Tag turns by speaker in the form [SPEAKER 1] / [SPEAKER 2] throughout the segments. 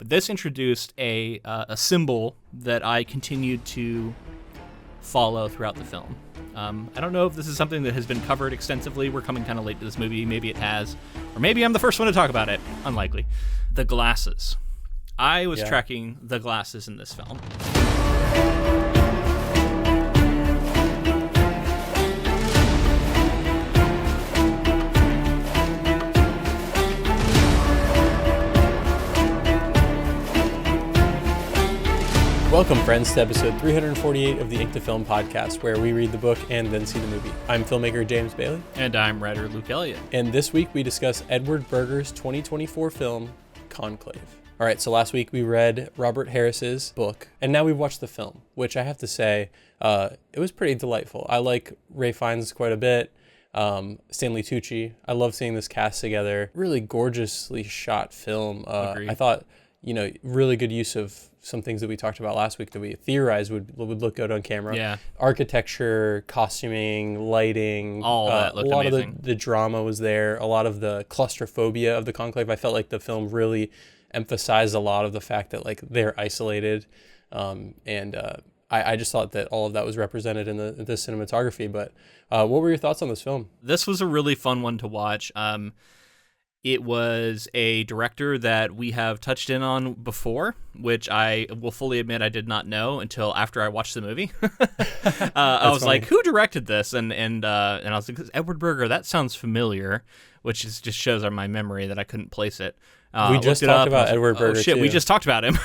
[SPEAKER 1] But this introduced a symbol that I continued to follow throughout the film. I don't know if this is something that has been covered extensively. We're coming kind of late to this movie. Maybe it has. Or maybe I'm the first one to talk about it. Unlikely. The glasses. I was tracking the glasses in this film.
[SPEAKER 2] Welcome, friends, to episode 348 of the Ink to Film podcast, where we read the book and then see the movie. I'm filmmaker James Bailey.
[SPEAKER 1] And I'm writer Luke Elliott.
[SPEAKER 2] And this week we discuss Edward Berger's 2024 film, Conclave. All right, so last week we read Robert Harris's book, and now we've watched the film, which I have to say, it was pretty delightful. I like Ralph Fiennes quite a bit. Stanley Tucci. I love seeing this cast together. Really gorgeously shot film. I thought, really good use of some things that we talked about last week that we theorized would look good on camera.
[SPEAKER 1] Yeah.
[SPEAKER 2] Architecture, costuming, lighting.
[SPEAKER 1] All that looked amazing.
[SPEAKER 2] A lot of the drama was there. A lot of the claustrophobia of the Conclave. I felt like the film really emphasized a lot of the fact that like they're isolated. I just thought that all of that was represented in the cinematography. But what were your thoughts on this film?
[SPEAKER 1] This was a really fun one to watch. It was a director that we have touched in on before, which I will fully admit I did not know until after I watched the movie. I was like, who directed this? And I was like, Edward Berger, that sounds familiar, which just shows on my memory that I couldn't place it.
[SPEAKER 2] We just talked about Edward Berger,
[SPEAKER 1] too. We just talked about him.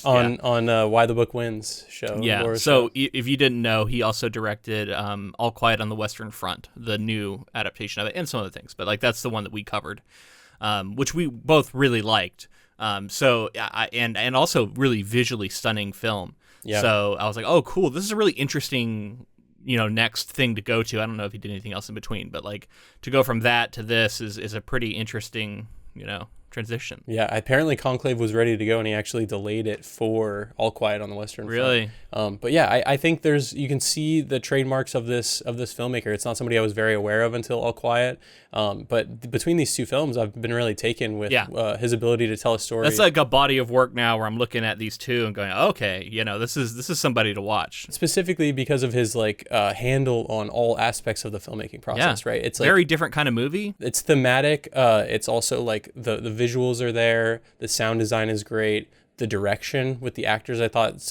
[SPEAKER 2] On Why the Book Wins show.
[SPEAKER 1] Yeah, so if you didn't know, he also directed All Quiet on the Western Front, the new adaptation of it, and some other things. But like that's the one that we covered, which we both really liked. And also really visually stunning film. Yeah. So I was like, oh, cool. This is a really interesting next thing to go to. I don't know if he did anything else in between, but like to go from that to this is a pretty interesting, transition.
[SPEAKER 2] Yeah, apparently Conclave was ready to go and he actually delayed it for All Quiet on the Western Front.
[SPEAKER 1] Really?
[SPEAKER 2] But yeah, I think you can see the trademarks of this filmmaker. It's not somebody I was very aware of until All Quiet. But between these two films, I've been really taken with his ability to tell a story.
[SPEAKER 1] That's like a body of work now where I'm looking at these two and going, okay, this is somebody to watch.
[SPEAKER 2] Specifically because of his handle on all aspects of the filmmaking process, right? It's like
[SPEAKER 1] very different kind of movie.
[SPEAKER 2] It's thematic. It's also like the visuals are there. The sound design is great. The direction with the actors, I thought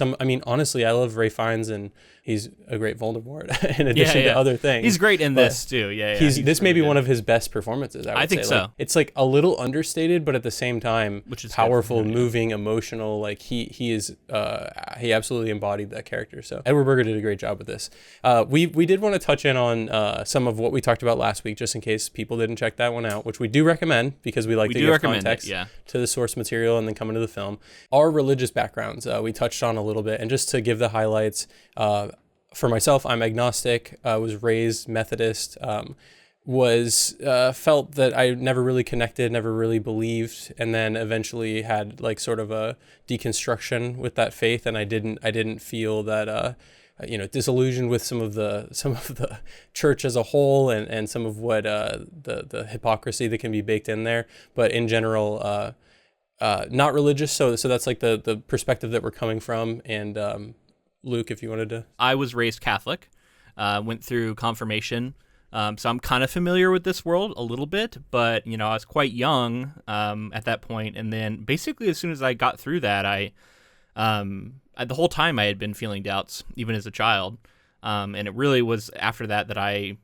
[SPEAKER 2] honestly, I love Ralph Fiennes and he's a great Voldemort in addition to other things.
[SPEAKER 1] He's great in this too. Yeah.
[SPEAKER 2] This may be one of his best performances. I
[SPEAKER 1] think so.
[SPEAKER 2] It's like a little understated, but at the same time, which is powerful, moving, emotional. Like he absolutely embodied that character. So Edward Berger did a great job with this. We did want to touch in on some of what we talked about last week, just in case people didn't check that one out, which we do recommend because we like to give context to the source material and then come into the film. Our religious backgrounds we touched on a little bit, and just to give the highlights. For myself, I'm agnostic, was raised Methodist, felt that I never really connected, never really believed, and then eventually had like sort of a deconstruction with that faith, and I didn't feel that disillusioned with some of the church as a whole and some of what the hypocrisy that can be baked in there, but in general not religious, so that's like the perspective that we're coming from. And Luke, if you wanted to.
[SPEAKER 1] I was raised Catholic, went through confirmation, so I'm kind of familiar with this world a little bit, but I was quite young at that point, and then basically as soon as I got through that, the whole time I had been feeling doubts, even as a child, and it really was after that I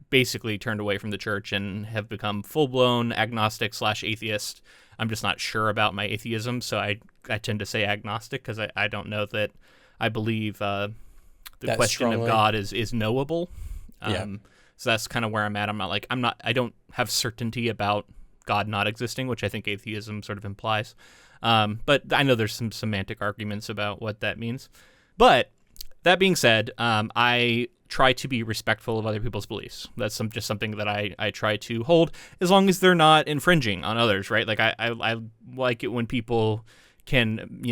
[SPEAKER 1] basically turned away from the church and have become full-blown agnostic / atheist. I'm just not sure about my atheism, so I tend to say agnostic because I don't know that I believe the question of God is knowable. So that's kind of where I'm at. I don't have certainty about God not existing, which I think atheism sort of implies. But I know there's some semantic arguments about what that means. But that being said, I try to be respectful of other people's beliefs. That's just something that I try to hold as long as they're not infringing on others, right? Like I like it when people can,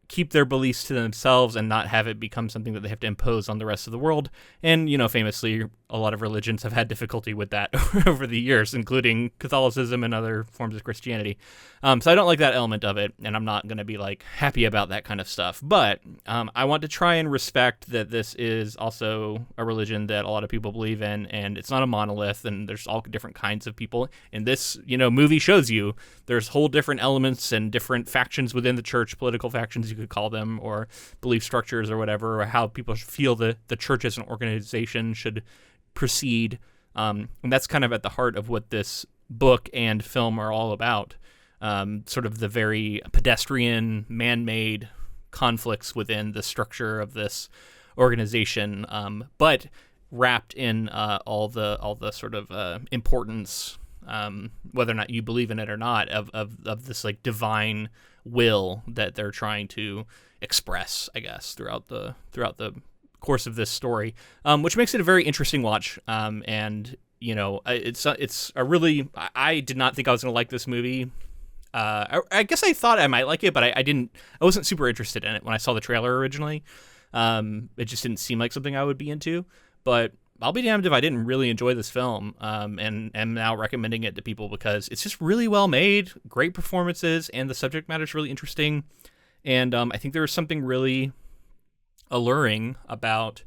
[SPEAKER 1] keep their beliefs to themselves and not have it become something that they have to impose on the rest of the world. And, famously, a lot of religions have had difficulty with that over the years, including Catholicism and other forms of Christianity. So I don't like that element of it, and I'm not going to be happy about that kind of stuff. But I want to try and respect that this is also a religion that a lot of people believe in, and it's not a monolith, and there's all different kinds of people. And this, movie shows you there's whole different elements and different factions within the church, political factions you could call them, or belief structures or whatever, or how people feel the church as an organization should proceed. And that's kind of at the heart of what this book and film are all about. Sort of the very pedestrian, man-made conflicts within the structure of this organization, but wrapped in all the sort of importance, whether or not you believe in it or not, of this divine will that they're trying to express, I guess, throughout the course of this story, which makes it a very interesting watch. And it's a really, I did not think I was going to like this movie. I guess I thought I might like it, but I wasn't super interested in it when I saw the trailer originally. It just didn't seem like something I would be into, but I'll be damned if I didn't really enjoy this film, and am now recommending it to people because it's just really well made, great performances, and the subject matter is really interesting. And I think there is something really alluring about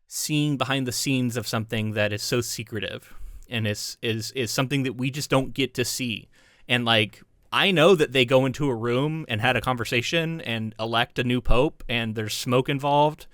[SPEAKER 1] seeing behind the scenes of something that is so secretive and is something that we just don't get to see. And I know that they go into a room and had a conversation and elect a new pope and there's smoke involved.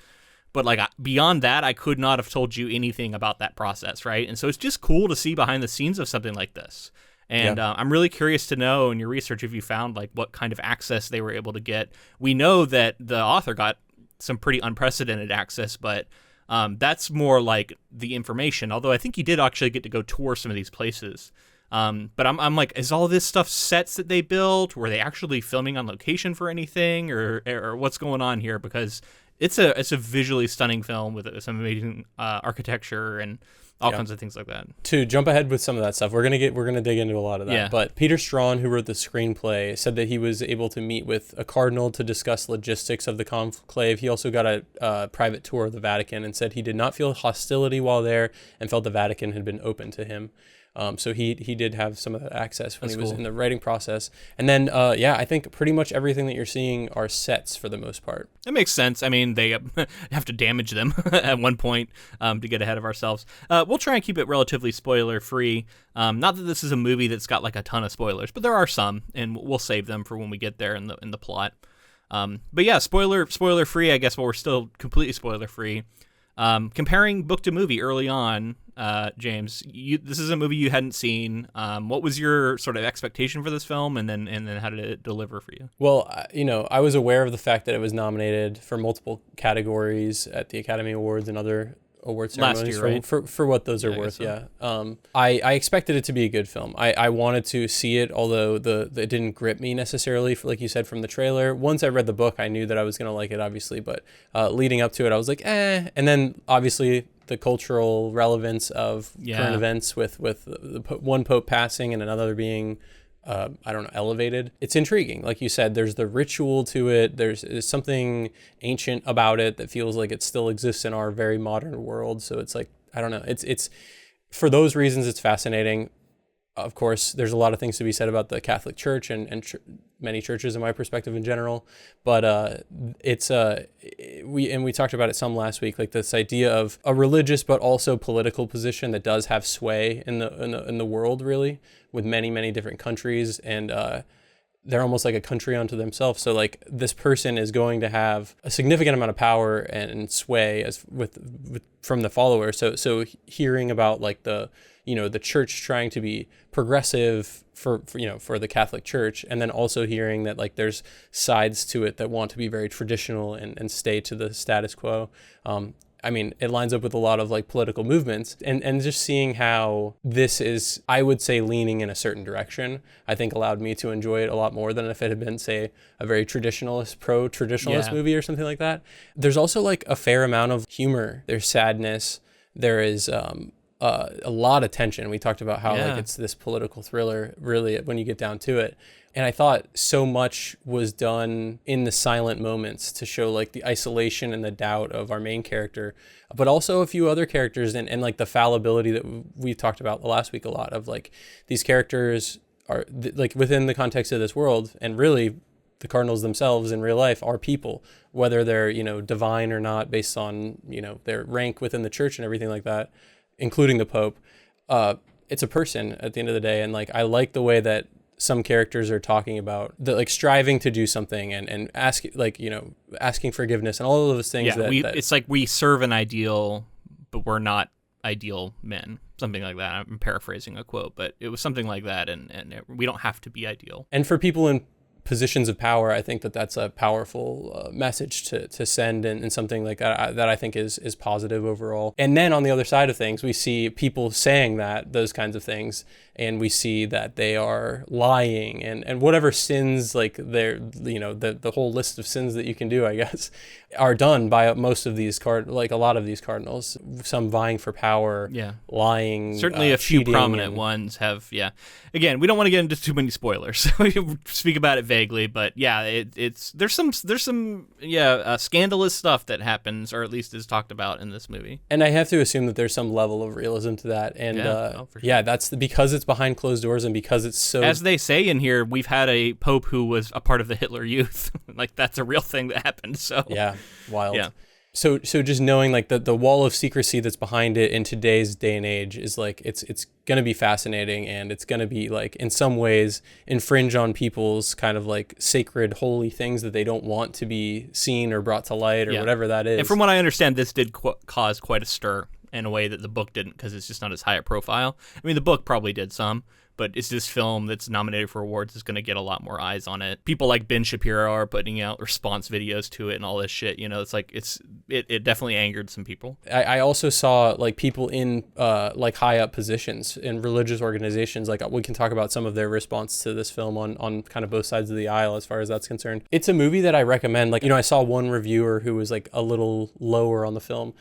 [SPEAKER 1] But beyond that, I could not have told you anything about that process, right? And so it's just cool to see behind the scenes of something like this. And I'm really curious to know in your research if you found what kind of access they were able to get. We know that the author got some pretty unprecedented access, but that's more the information. Although I think he did actually get to go tour some of these places. But I'm is all this stuff sets that they built? Were they actually filming on location for anything, or what's going on here? Because it's a visually stunning film with some amazing architecture and all kinds of things like that. To
[SPEAKER 2] jump ahead with some of that stuff, we're gonna dig into a lot of that. Yeah. But Peter Strawn, who wrote the screenplay, said that he was able to meet with a cardinal to discuss logistics of the conclave. He also got a private tour of the Vatican and said he did not feel hostility while there and felt the Vatican had been open to him. So he did have some of that access when he was in the writing process. And then, I think pretty much everything that you're seeing are sets for the most part.
[SPEAKER 1] That makes sense. I mean, they have to damage them at one point to get ahead of ourselves. We'll try and keep it relatively spoiler-free. Not that this is a movie that's got a ton of spoilers, but there are some, and we'll save them for when we get there in the plot. But yeah, spoiler-free, I guess, but we're still completely spoiler-free. Comparing book to movie early on, James, this is a movie you hadn't seen. What was your sort of expectation for this film, and then how did it deliver for you?
[SPEAKER 2] Well, I was aware of the fact that it was nominated for multiple categories at the Academy Awards and other award ceremonies
[SPEAKER 1] last year, right?
[SPEAKER 2] for what those are worth. So. Yeah. I expected it to be a good film. I wanted to see it, although it didn't grip me necessarily, like you said, from the trailer. Once I read the book, I knew that I was going to like it, obviously, but leading up to it, I was like, eh. And then obviously the cultural relevance of current events with one pope passing and another being elevated. It's intriguing. Like you said, there's the ritual to it. There's something ancient about it that feels like it still exists in our very modern world. So it's I don't know. It's for those reasons, it's fascinating. Of course, there's a lot of things to be said about the Catholic Church and many churches, in my perspective, in general. But we talked about it some last week, this idea of a religious but also political position that does have sway in the world, really, with many different countries, and they're almost like a country unto themselves. So this person is going to have a significant amount of power and sway from the followers. So hearing about the church trying to be progressive for the Catholic Church, and then also hearing that there's sides to it that want to be very traditional and stay to the status quo. It lines up with a lot of political movements, and just seeing how this is, I would say, leaning in a certain direction, I think allowed me to enjoy it a lot more than if it had been, say, a very pro-traditionalist movie or something like that. There's also a fair amount of humor. There's sadness. There is a lot of tension. We talked about how
[SPEAKER 1] Yeah.
[SPEAKER 2] like it's this political thriller, really, when you get down to it. And I thought so much was done in the silent moments to show like the isolation and the doubt of our main character, but also a few other characters and like the fallibility that we've talked about last week a lot of, like these characters are like within the context of this world, and really the cardinals themselves in real life are people, whether they're, you know, divine or not, based on, you know, their rank within the church and everything like that, including the Pope. It's a person at the end of the day. And like, I like the way that some characters are talking about the like striving to do something and asking, like, you know, asking forgiveness and all of those things.
[SPEAKER 1] Yeah, it's like we serve an ideal, but we're not ideal men. Something like that. I'm paraphrasing a quote, but it was something like that. And we don't have to be ideal.
[SPEAKER 2] And for people in positions of power, I think that that's a powerful message to send, and something like that I think is positive overall. And then on the other side of things, we see people saying those kinds of things, and we see that they are lying and whatever sins, like they're, you know, the whole list of sins that you can do, I guess, are done by most of these like a lot of these cardinals, some vying for power, lying.
[SPEAKER 1] Certainly a few prominent ones have, Again, we don't want to get into too many spoilers. We can speak about it vaguely, but there's some scandalous stuff that happens, or at least is talked about in this movie.
[SPEAKER 2] And I have to assume that there's some level of realism to that. And for sure. That's because it's behind closed doors, and because it's so,
[SPEAKER 1] as they say in here, we've had a pope who was a part of the Hitler Youth. Like, that's a real thing that happened. So
[SPEAKER 2] wild.
[SPEAKER 1] Yeah.
[SPEAKER 2] So just knowing like the wall of secrecy that's behind it in today's day and age is like, it's going to be fascinating, and it's going to be like in some ways infringe on people's kind of like sacred, holy things that they don't want to be seen or brought to light or whatever that is.
[SPEAKER 1] And from what I understand, this did cause quite a stir in a way that the book didn't, because it's just not as high a profile. I mean, the book probably did some, but it's this film that's nominated for awards is going to get a lot more eyes on it. People like Ben Shapiro are putting out response videos to it and all this shit. You know, it's like it definitely angered some people.
[SPEAKER 2] I also saw like people in like high up positions in religious organizations. Like, we can talk about some of their response to this film on kind of both sides of the aisle as far as that's concerned. It's a movie that I recommend. Like, you know, I saw one reviewer who was like a little lower on the film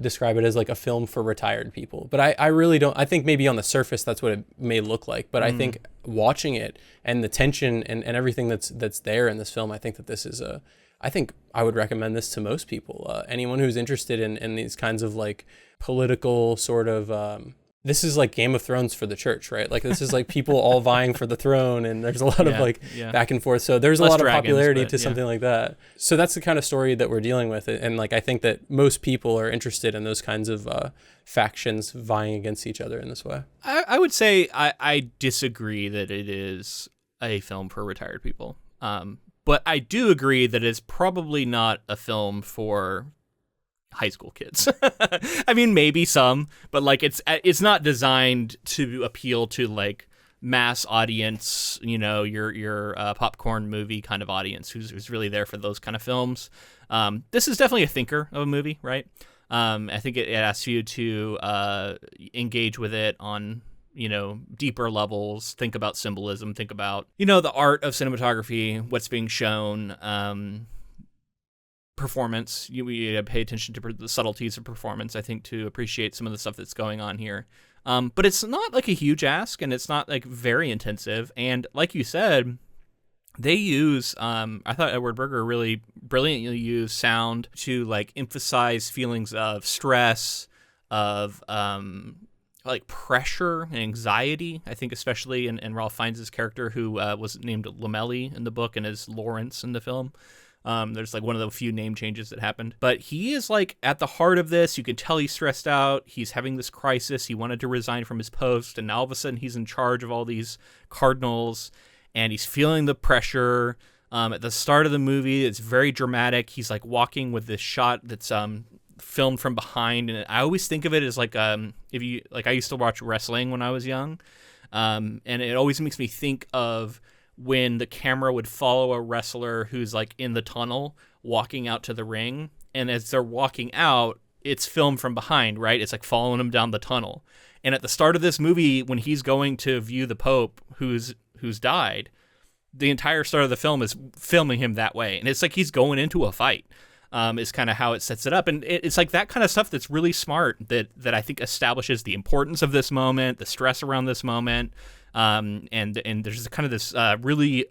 [SPEAKER 2] describe it as like a film for retired people. But I really don't. I think maybe on the surface that's what it may look like. But I think watching it and the tension and everything that's there in this film, I think that this is I think I would recommend this to most people. Anyone who's interested in these kinds of like political sort of this is like Game of Thrones for the church, right? Like, this is like people all vying for the throne, and there's a lot of like back and forth. So there's a lot of popularity to something like that. So that's the kind of story that we're dealing with. And like, I think that most people are interested in those kinds of factions vying against each other in this way.
[SPEAKER 1] I would say I disagree that it is a film for retired people. But I do agree that it's probably not a film for high school kids. I mean, maybe some, but like it's not designed to appeal to like mass audience, you know, your popcorn movie kind of audience who's really there for those kind of films. This is definitely a thinker of a movie, right? I think it asks you to engage with it on, you know, deeper levels, think about symbolism, think about, you know, the art of cinematography, what's being shown, performance. You pay attention to the subtleties of performance, I think, to appreciate some of the stuff that's going on here. But it's not like a huge ask, and it's not like very intensive. And like you said, they use, I thought Edward Berger really brilliantly used sound to like emphasize feelings of stress, of like pressure and anxiety. I think especially in Ralph Fiennes' character, who was named Lamelli in the book and is Lawrence in the film. There's like one of the few name changes that happened, but he is like at the heart of this. You can tell he's stressed out. He's having this crisis. He wanted to resign from his post, and now all of a sudden he's in charge of all these cardinals, and he's feeling the pressure. At the start of the movie, it's very dramatic. He's like walking with this shot that's filmed from behind, and I always think of it as like if you like, I used to watch wrestling when I was young, and it always makes me think of when the camera would follow a wrestler who's like in the tunnel walking out to the ring, and as they're walking out, it's filmed from behind, right? It's like following him down the tunnel. And at the start of this movie, when he's going to view the Pope who's died, the entire start of the film is filming him that way, and it's like he's going into a fight. is kind of how it sets it up. And it's like that kind of stuff that's really smart that I think establishes the importance of this moment, the stress around this moment. And there's kind of this really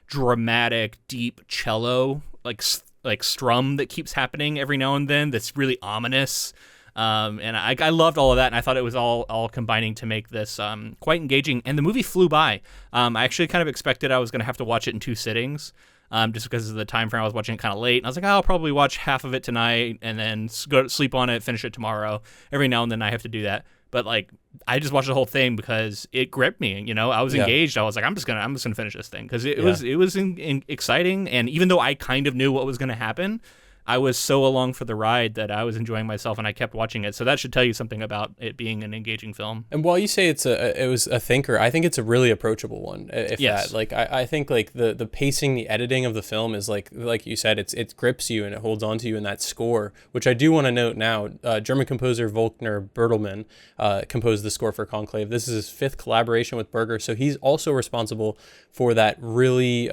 [SPEAKER 1] dramatic, deep cello, like strum that keeps happening every now and then that's really ominous. And I loved all of that, and I thought it was all combining to make this quite engaging. And the movie flew by. I actually kind of expected I was going to have to watch it in 2 sittings, just because of the time frame. I was watching it kind of late, and I was like, I'll probably watch half of it tonight and then go to sleep on it, finish it tomorrow. Every now and then I have to do that. But like, I just watched the whole thing because it gripped me. You know, I was engaged. I was like, I'm just gonna finish this thing because it was exciting. And even though I kind of knew what was gonna happen, I was so along for the ride that I was enjoying myself, and I kept watching it. So that should tell you something about it being an engaging film.
[SPEAKER 2] And while you say it was a thinker, I think it's a really approachable one. I think like the pacing, the editing of the film is like you said, it grips you and it holds on to you in that score, which I do want to note now. German composer Volkner Bertelmann composed the score for Conclave. This is his 5th collaboration with Berger, so he's also responsible for that really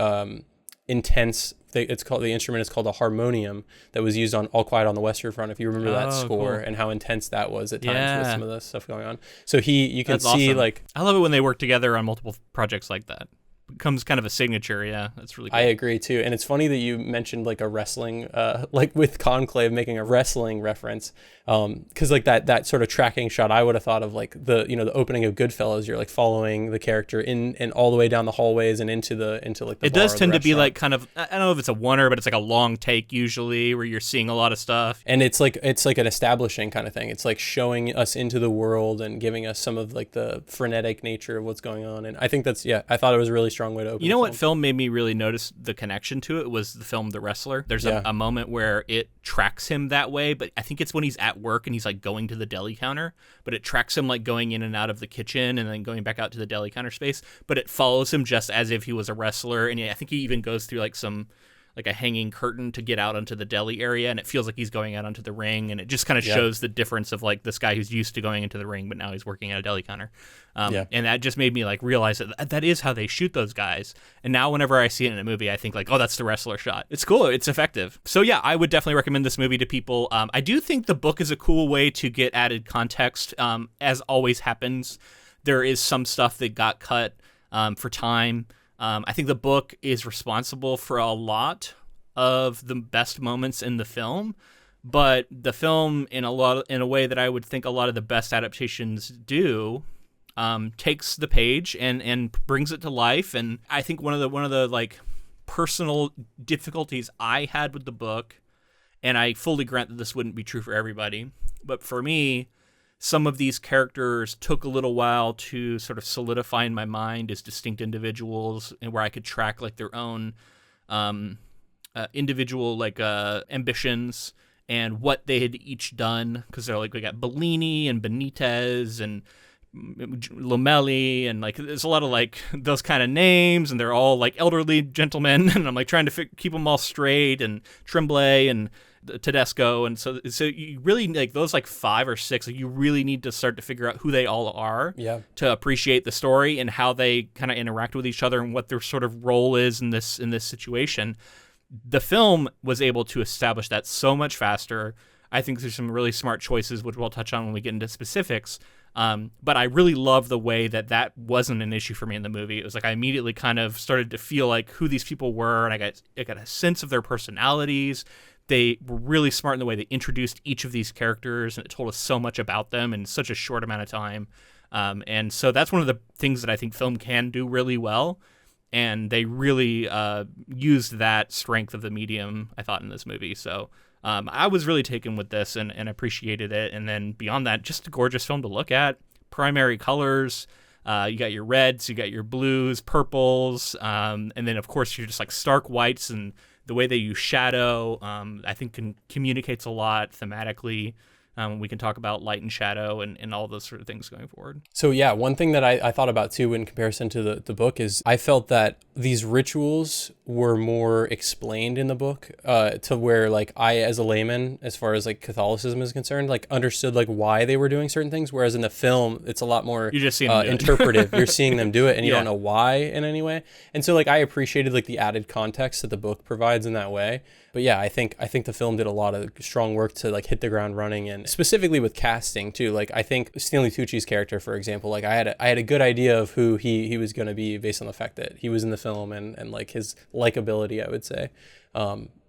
[SPEAKER 2] intense. The instrument is called a harmonium that was used on All Quiet on the Western Front. If you remember that score and how intense that was at times with some of the stuff going on. So you can see awesome. Like,
[SPEAKER 1] I love it when they work together on multiple projects like that. Becomes kind of a signature. Yeah, that's really cool.
[SPEAKER 2] I agree too. And it's funny that you mentioned like a wrestling, like with Conclave making a wrestling reference. Because like that sort of tracking shot, I would have thought of like the opening of Goodfellas. You're like following the character in and all the way down the hallways and into like the
[SPEAKER 1] it does tend to be like kind of, I don't know if it's a oneer, but it's like a long take usually where you're seeing a lot of stuff.
[SPEAKER 2] And it's like an establishing kind of thing. It's like showing us into the world and giving us some of like the frenetic nature of what's going on. And I think I thought it was a really strong way to open.
[SPEAKER 1] You know what film made me really notice the connection to it was the film The Wrestler. There's a moment where it tracks him that way, but I think it's when he's at work and he's like going to the deli counter, but it tracks him like going in and out of the kitchen and then going back out to the deli counter space, but it follows him just as if he was a wrestler. And I think he even goes through like a hanging curtain to get out onto the deli area, and it feels like he's going out onto the ring, and it just kind of shows the difference of like this guy who's used to going into the ring, but now he's working at a deli counter. And that just made me like realize that is how they shoot those guys. And now whenever I see it in a movie, I think like, oh, that's the wrestler shot. It's cool. It's effective. So yeah, I would definitely recommend this movie to people. I do think the book is a cool way to get added context. As always happens, there is some stuff that got cut for time. I think the book is responsible for a lot of the best moments in the film, but the film, in a way that I would think a lot of the best adaptations do, takes the page and brings it to life. And I think one of the like personal difficulties I had with the book, and I fully grant that this wouldn't be true for everybody, but for me, some of these characters took a little while to sort of solidify in my mind as distinct individuals, and where I could track like their own individual like ambitions and what they had each done. Because they're like, we got Bellini and Benitez and Lomelli, and like there's a lot of like those kind of names, and they're all like elderly gentlemen, and I'm like trying to keep them all straight, and Tremblay and Tedesco, and so you really like those like 5 or 6, like you really need to start to figure out who they all are to appreciate the story and how they kind of interact with each other and what their sort of role is in this situation. The film was able to establish that so much faster. I think there's some really smart choices, which we'll touch on when we get into specifics. But I really love the way that wasn't an issue for me in the movie. It was like I immediately kind of started to feel like who these people were, and I got a sense of their personalities. They were really smart in the way they introduced each of these characters, and it told us so much about them in such a short amount of time. And so that's one of the things that I think film can do really well. And they really used that strength of the medium, I thought, in this movie. So I was really taken with this and appreciated it. And then beyond that, just a gorgeous film to look at. Primary colors. You got your reds, you got your blues, purples, and then, of course, you're just like stark whites, and the way they use shadow, I think communicates a lot thematically. We can talk about light and shadow and all those sort of things going forward.
[SPEAKER 2] So yeah, one thing that I thought about too in comparison to the book is I felt that these rituals were more explained in the book to where like I, as a layman, as far as like Catholicism is concerned, like understood like why they were doing certain things. Whereas in the film, it's a lot more
[SPEAKER 1] you just see them
[SPEAKER 2] interpretive. You're seeing them do it and you don't know why in any way. And so like I appreciated like the added context that the book provides in that way. But yeah, I think the film did a lot of strong work to like hit the ground running, and specifically with casting too. Like I think Stanley Tucci's character, for example, like I had a good idea of who he was going to be based on the fact that he was in the film and like his likability, I would say.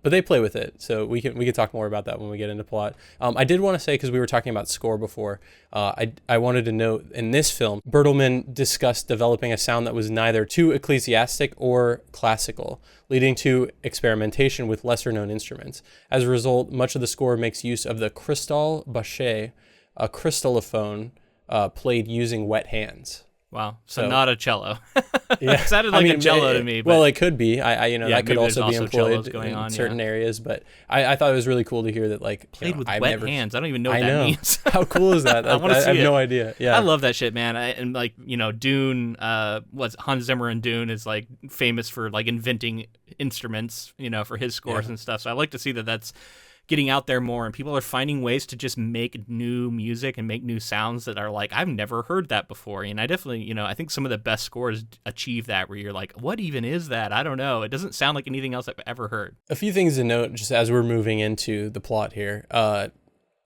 [SPEAKER 2] But they play with it, so we can talk more about that when we get into plot. I did want to say, because we were talking about score before, I wanted to note in this film, Bertelmann discussed developing a sound that was neither too ecclesiastic or classical, leading to experimentation with lesser-known instruments. As a result, much of the score makes use of the cristal basse, a crystallophone played using wet hands.
[SPEAKER 1] Wow. So not a cello.
[SPEAKER 2] Yeah.
[SPEAKER 1] It sounded like a cello to me. But
[SPEAKER 2] well, it could be. That could also be employed
[SPEAKER 1] going on,
[SPEAKER 2] in certain areas. But I thought it was really cool to hear that, like,
[SPEAKER 1] played with wet hands. I don't even know what that means.
[SPEAKER 2] How cool is that?
[SPEAKER 1] I want to see it.
[SPEAKER 2] I have no idea. Yeah.
[SPEAKER 1] I love that shit, man. And like, Dune, Hans Zimmer in Dune is like famous for like inventing instruments, for his scores and stuff. So I like to see that that's getting out there more, and people are finding ways to just make new music and make new sounds that are like, I've never heard that before. And I definitely, I think some of the best scores achieve that, where you're like, what even is that? I don't know. It doesn't sound like anything else I've ever heard.
[SPEAKER 2] A few things to note just as we're moving into the plot here.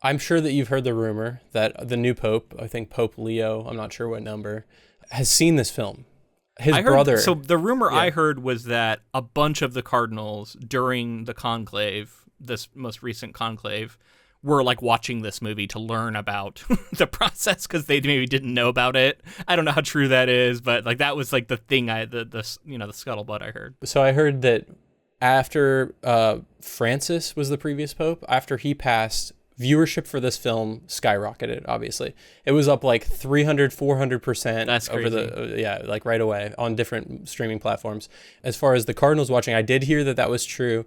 [SPEAKER 2] I'm sure that you've heard the rumor that the new Pope, I think Pope Leo, I'm not sure what number, has seen this film. His brother.
[SPEAKER 1] So the rumor I heard was that a bunch of the cardinals during the conclave, this most recent conclave, were like watching this movie to learn about the process because they maybe didn't know about it. I don't know how true that is, but like that was like the thing the scuttlebutt I heard.
[SPEAKER 2] So I heard that after Francis was the previous pope, after he passed, viewership for this film skyrocketed. Obviously, it was up like 300-400%.
[SPEAKER 1] That's crazy.
[SPEAKER 2] Over like right away on different streaming platforms. As far as the Cardinals watching, I did hear that was true,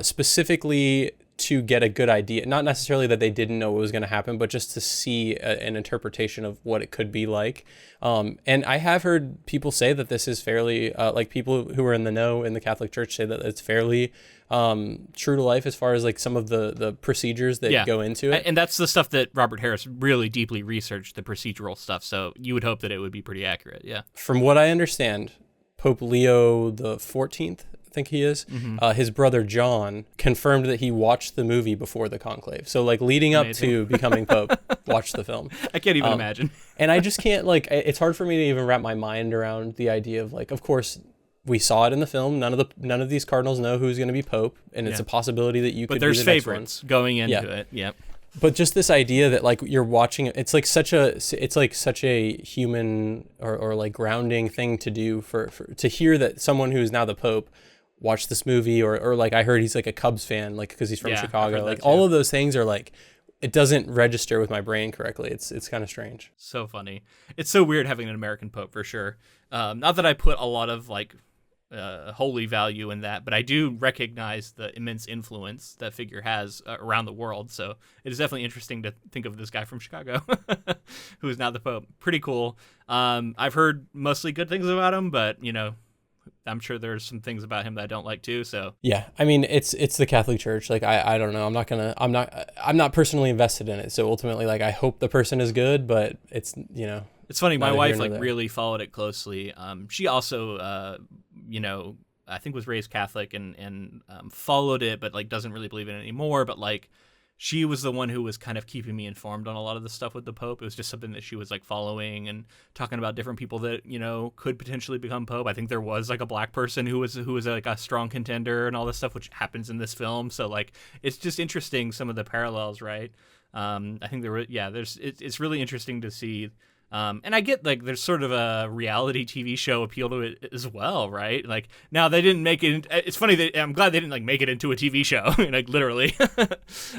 [SPEAKER 2] specifically to get a good idea, not necessarily that they didn't know what was going to happen, but just to see an interpretation of what it could be like. And I have heard people say that this is fairly, like people who are in the know in the Catholic Church say that it's fairly true to life as far as like some of the procedures that go into it.
[SPEAKER 1] And that's the stuff that Robert Harris really deeply researched, the procedural stuff. So you would hope that it would be pretty accurate. Yeah.
[SPEAKER 2] From what I understand, Pope Leo the 14th, I think he is, his brother John confirmed that he watched the movie before the conclave. So like leading up to becoming Pope, watched the film.
[SPEAKER 1] I can't even imagine.
[SPEAKER 2] And I just can't, like, it's hard for me to even wrap my mind around the idea of like, of course, we saw it in the film. None of these cardinals know who's going to be Pope, and it's a possibility that you could be the next one.
[SPEAKER 1] But there's favorites going into it. Yep.
[SPEAKER 2] But just this idea that like you're watching it, it's like such a human or like grounding thing to do for to hear that someone who's now the Pope watched this movie, or like I heard he's like a Cubs fan, like because he's from Chicago. Like all of those things are like, it doesn't register with my brain correctly. It's kind of strange.
[SPEAKER 1] So funny. It's so weird having an American Pope for sure. Not that I put a lot of like holy value in that, but I do recognize the immense influence that figure has around the world. So it is definitely interesting to think of this guy from Chicago who is now the Pope. Pretty cool. I've heard mostly good things about him, but I'm sure there's some things about him that I don't like too. So
[SPEAKER 2] yeah, I mean, it's the Catholic Church. Like I don't know. I'm not personally invested in it. So ultimately, like I hope the person is good, but it's
[SPEAKER 1] It's funny. My wife really followed it closely. She also I think was raised Catholic and followed it, but like doesn't really believe in it anymore. But like she was the one who was kind of keeping me informed on a lot of the stuff with the Pope. It was just something that she was like following and talking about different people that, could potentially become Pope. I think there was like a black person who was like a strong contender and all this stuff, which happens in this film. So like, it's just interesting. Some of the parallels, right? I think it's really interesting to see. And I get like there's sort of a reality TV show appeal to it as well, right? Like now they didn't make it. It's funny that I'm glad they didn't like make it into a TV show, like literally.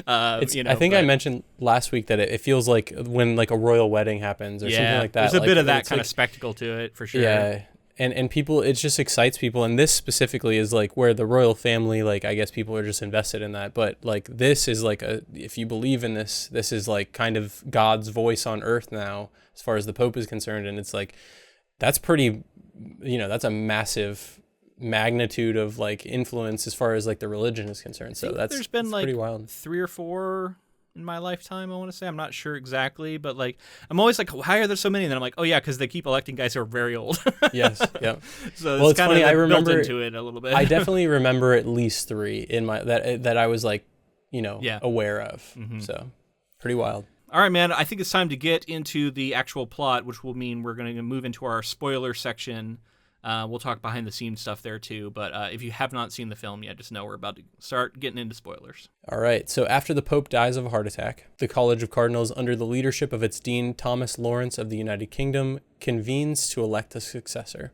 [SPEAKER 2] I think I mentioned last week that it feels like when like a royal wedding happens or something like that.
[SPEAKER 1] There's a bit of that kind of spectacle to it for sure.
[SPEAKER 2] Yeah. And people, it just excites people. And this specifically is like where the royal family, like, I guess people are just invested in that. But like, this is like if you believe in this, this is like kind of God's voice on earth now, as far as the Pope is concerned. And it's like, that's pretty, that's a massive magnitude of like influence as far as like the religion is concerned. So
[SPEAKER 1] there's been like
[SPEAKER 2] pretty wild.
[SPEAKER 1] 3 or 4 in my lifetime, I want to say. I'm not sure exactly, but like I'm always like, why are there so many? And then I'm like, oh yeah, because they keep electing guys who are very old.
[SPEAKER 2] Yes, yeah.
[SPEAKER 1] So it's kind funny, of like I remember built into it a little bit.
[SPEAKER 2] I definitely remember at least 3 in my that I was like, aware of. Mm-hmm. So pretty wild.
[SPEAKER 1] All right, man. I think it's time to get into the actual plot, which will mean we're going to move into our spoiler section. We'll talk behind the scenes stuff there too, but if you have not seen the film yet, just know we're about to start getting into spoilers.
[SPEAKER 2] All right, so after the Pope dies of a heart attack, the College of Cardinals, under the leadership of its Dean Thomas Lawrence of the United Kingdom, convenes to elect a successor.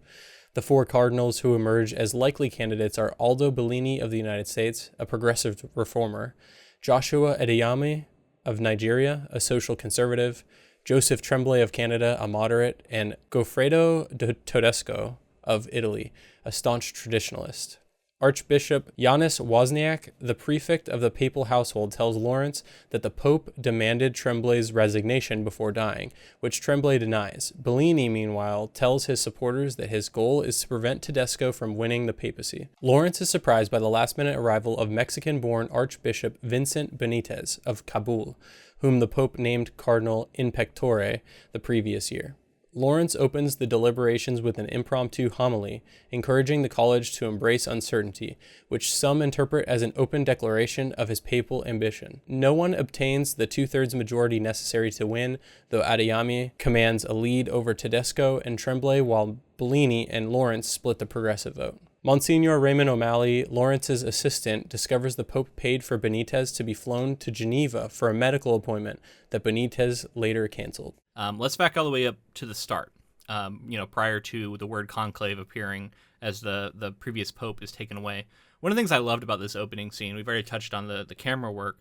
[SPEAKER 2] The 4 cardinals who emerge as likely candidates are Aldo Bellini of the United States, a progressive reformer, Joshua Adeyemi of Nigeria, a social conservative, Joseph Tremblay of Canada, a moderate, and Goffredo Todesco of Italy, a staunch traditionalist. Archbishop Yanis Wozniak, the prefect of the papal household, tells Lawrence that the Pope demanded Tremblay's resignation before dying, which Tremblay denies. Bellini, meanwhile, tells his supporters that his goal is to prevent Tedesco from winning the papacy. Lawrence is surprised by the last-minute arrival of Mexican-born Archbishop Vincent Benitez of Kabul, whom the Pope named Cardinal in pectore the previous year. Lawrence opens the deliberations with an impromptu homily, encouraging the college to embrace uncertainty, which some interpret as an open declaration of his papal ambition. No one obtains the 2/3 majority necessary to win, though Adeyemi commands a lead over Tedesco and Tremblay, while Bellini and Lawrence split the progressive vote. Monsignor Raymond O'Malley, Lawrence's assistant, discovers the Pope paid for Benitez to be flown to Geneva for a medical appointment that Benitez later canceled.
[SPEAKER 1] Let's back all the way up to the start, prior to the word conclave appearing as the previous Pope is taken away. One of the things I loved about this opening scene, we've already touched on the camera work,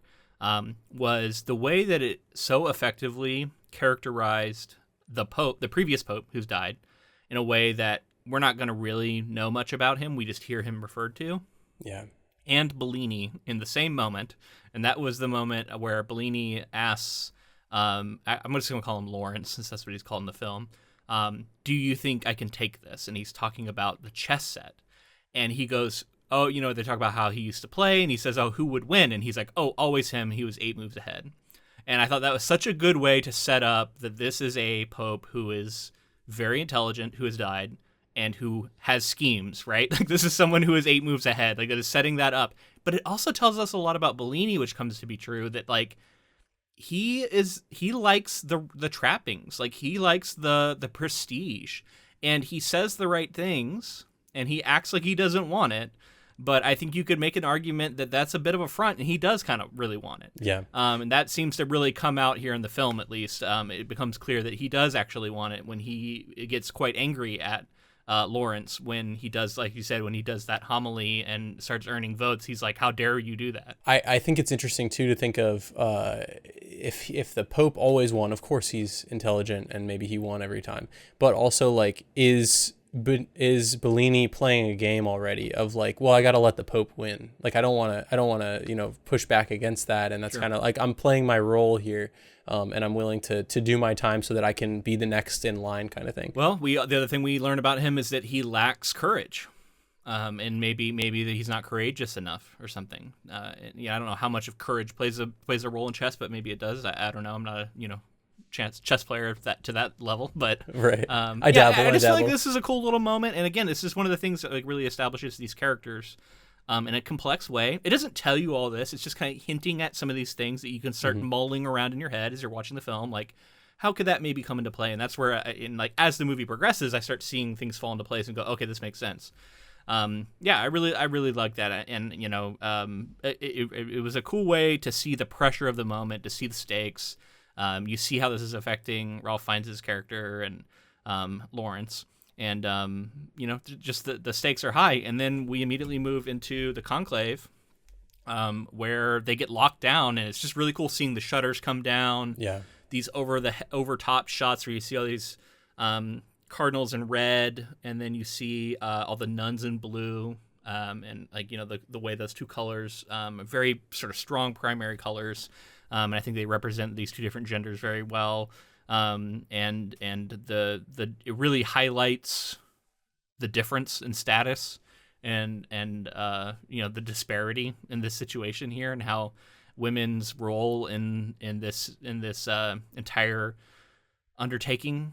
[SPEAKER 1] was the way that it so effectively characterized the previous Pope who's died, in a way that we're not going to really know much about him. We just hear him referred to.
[SPEAKER 2] Yeah.
[SPEAKER 1] And Bellini in the same moment. And that was the moment where Bellini asks, I'm just going to call him Lawrence, since that's what he's called in the film. Do you think I can take this? And he's talking about the chess set. And he goes, oh, they talk about how he used to play. And he says, oh, who would win? And he's like, oh, always him. He was 8 moves ahead. And I thought that was such a good way to set up that this is a Pope who is very intelligent, who has died, and who has schemes, right? Like, this is someone who is 8 moves ahead. Like, it is setting that up. But it also tells us a lot about Bellini, which comes to be true, that, like, he likes the trappings. Like, he likes the prestige. And he says the right things, and he acts like he doesn't want it. But I think you could make an argument that that's a bit of a front, and he does kind of really want it.
[SPEAKER 2] Yeah.
[SPEAKER 1] And that seems to really come out here in the film, at least. It becomes clear that he does actually want it when he gets quite angry at Lawrence when he does, like you said, when he does that homily and starts earning votes. He's like, how dare you do that?
[SPEAKER 2] I think it's interesting, too, to think of if the Pope always won, of course he's intelligent and maybe he won every time. But also, like, is Bellini playing a game already of like, well, I got to let the Pope win. Like, I don't want to, push back against that. And that's
[SPEAKER 1] Sure.
[SPEAKER 2] kind of like, I'm playing my role here. And I'm willing to do my time so that I can be the next in line, kind of thing.
[SPEAKER 1] Well, the other thing we learn about him is that he lacks courage, and maybe that he's not courageous enough or something. I don't know how much of courage plays a role in chess, but maybe it does. I don't know. I'm not a chess player to that level, but
[SPEAKER 2] right.
[SPEAKER 1] I dabble. I just feel like this is a cool little moment, and again, this is one of the things that like really establishes these characters. In a complex way. It doesn't tell you all this. It's just kind of hinting at some of these things that you can start mulling around in your head as you're watching the film. Like, how could that maybe come into play? And that's where, as the movie progresses, I start seeing things fall into place and go, okay, this makes sense. I really like that. And, it was a cool way to see the pressure of the moment, to see the stakes. You see how this is affecting Ralph Fiennes' character and Lawrence. And, just the stakes are high. And then we immediately move into the conclave, where they get locked down. And it's just really cool seeing the shutters come down.
[SPEAKER 2] Yeah.
[SPEAKER 1] These over top shots where you see all these cardinals in red, and then you see all the nuns in blue, and like, you know, the way those two colors, very sort of strong primary colors, and I think they represent these two different genders very well, and it really highlights the difference in status and you know, the disparity in this situation here, and how women's role in this entire undertaking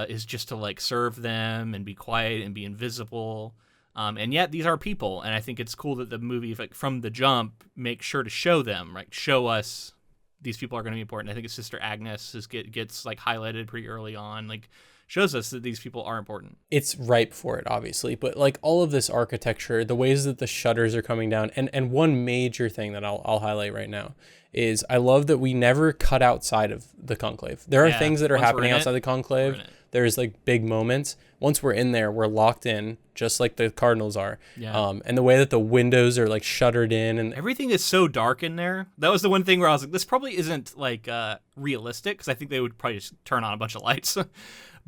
[SPEAKER 1] is just to like serve them and be quiet and be invisible, and yet these are people, and I think it's cool that the movie, like from the jump, makes sure to show them, right, show us these people are going to be important. I think it's Sister Agnes gets like highlighted pretty early on, like shows us that these people are important.
[SPEAKER 2] It's ripe for it, obviously, but like all of this architecture, the ways that the shutters are coming down, and one major thing that I'll highlight right now is I love that we never cut outside of the Conclave. There are things that are happening outside the Conclave. There's like big moments. Once we're in there, we're locked in, just like the Cardinals are. Yeah. And the way that the windows are like shuttered in, and
[SPEAKER 1] everything is so dark in there. That was the one thing where I was like, this probably isn't like realistic, because I think they would probably just turn on a bunch of lights.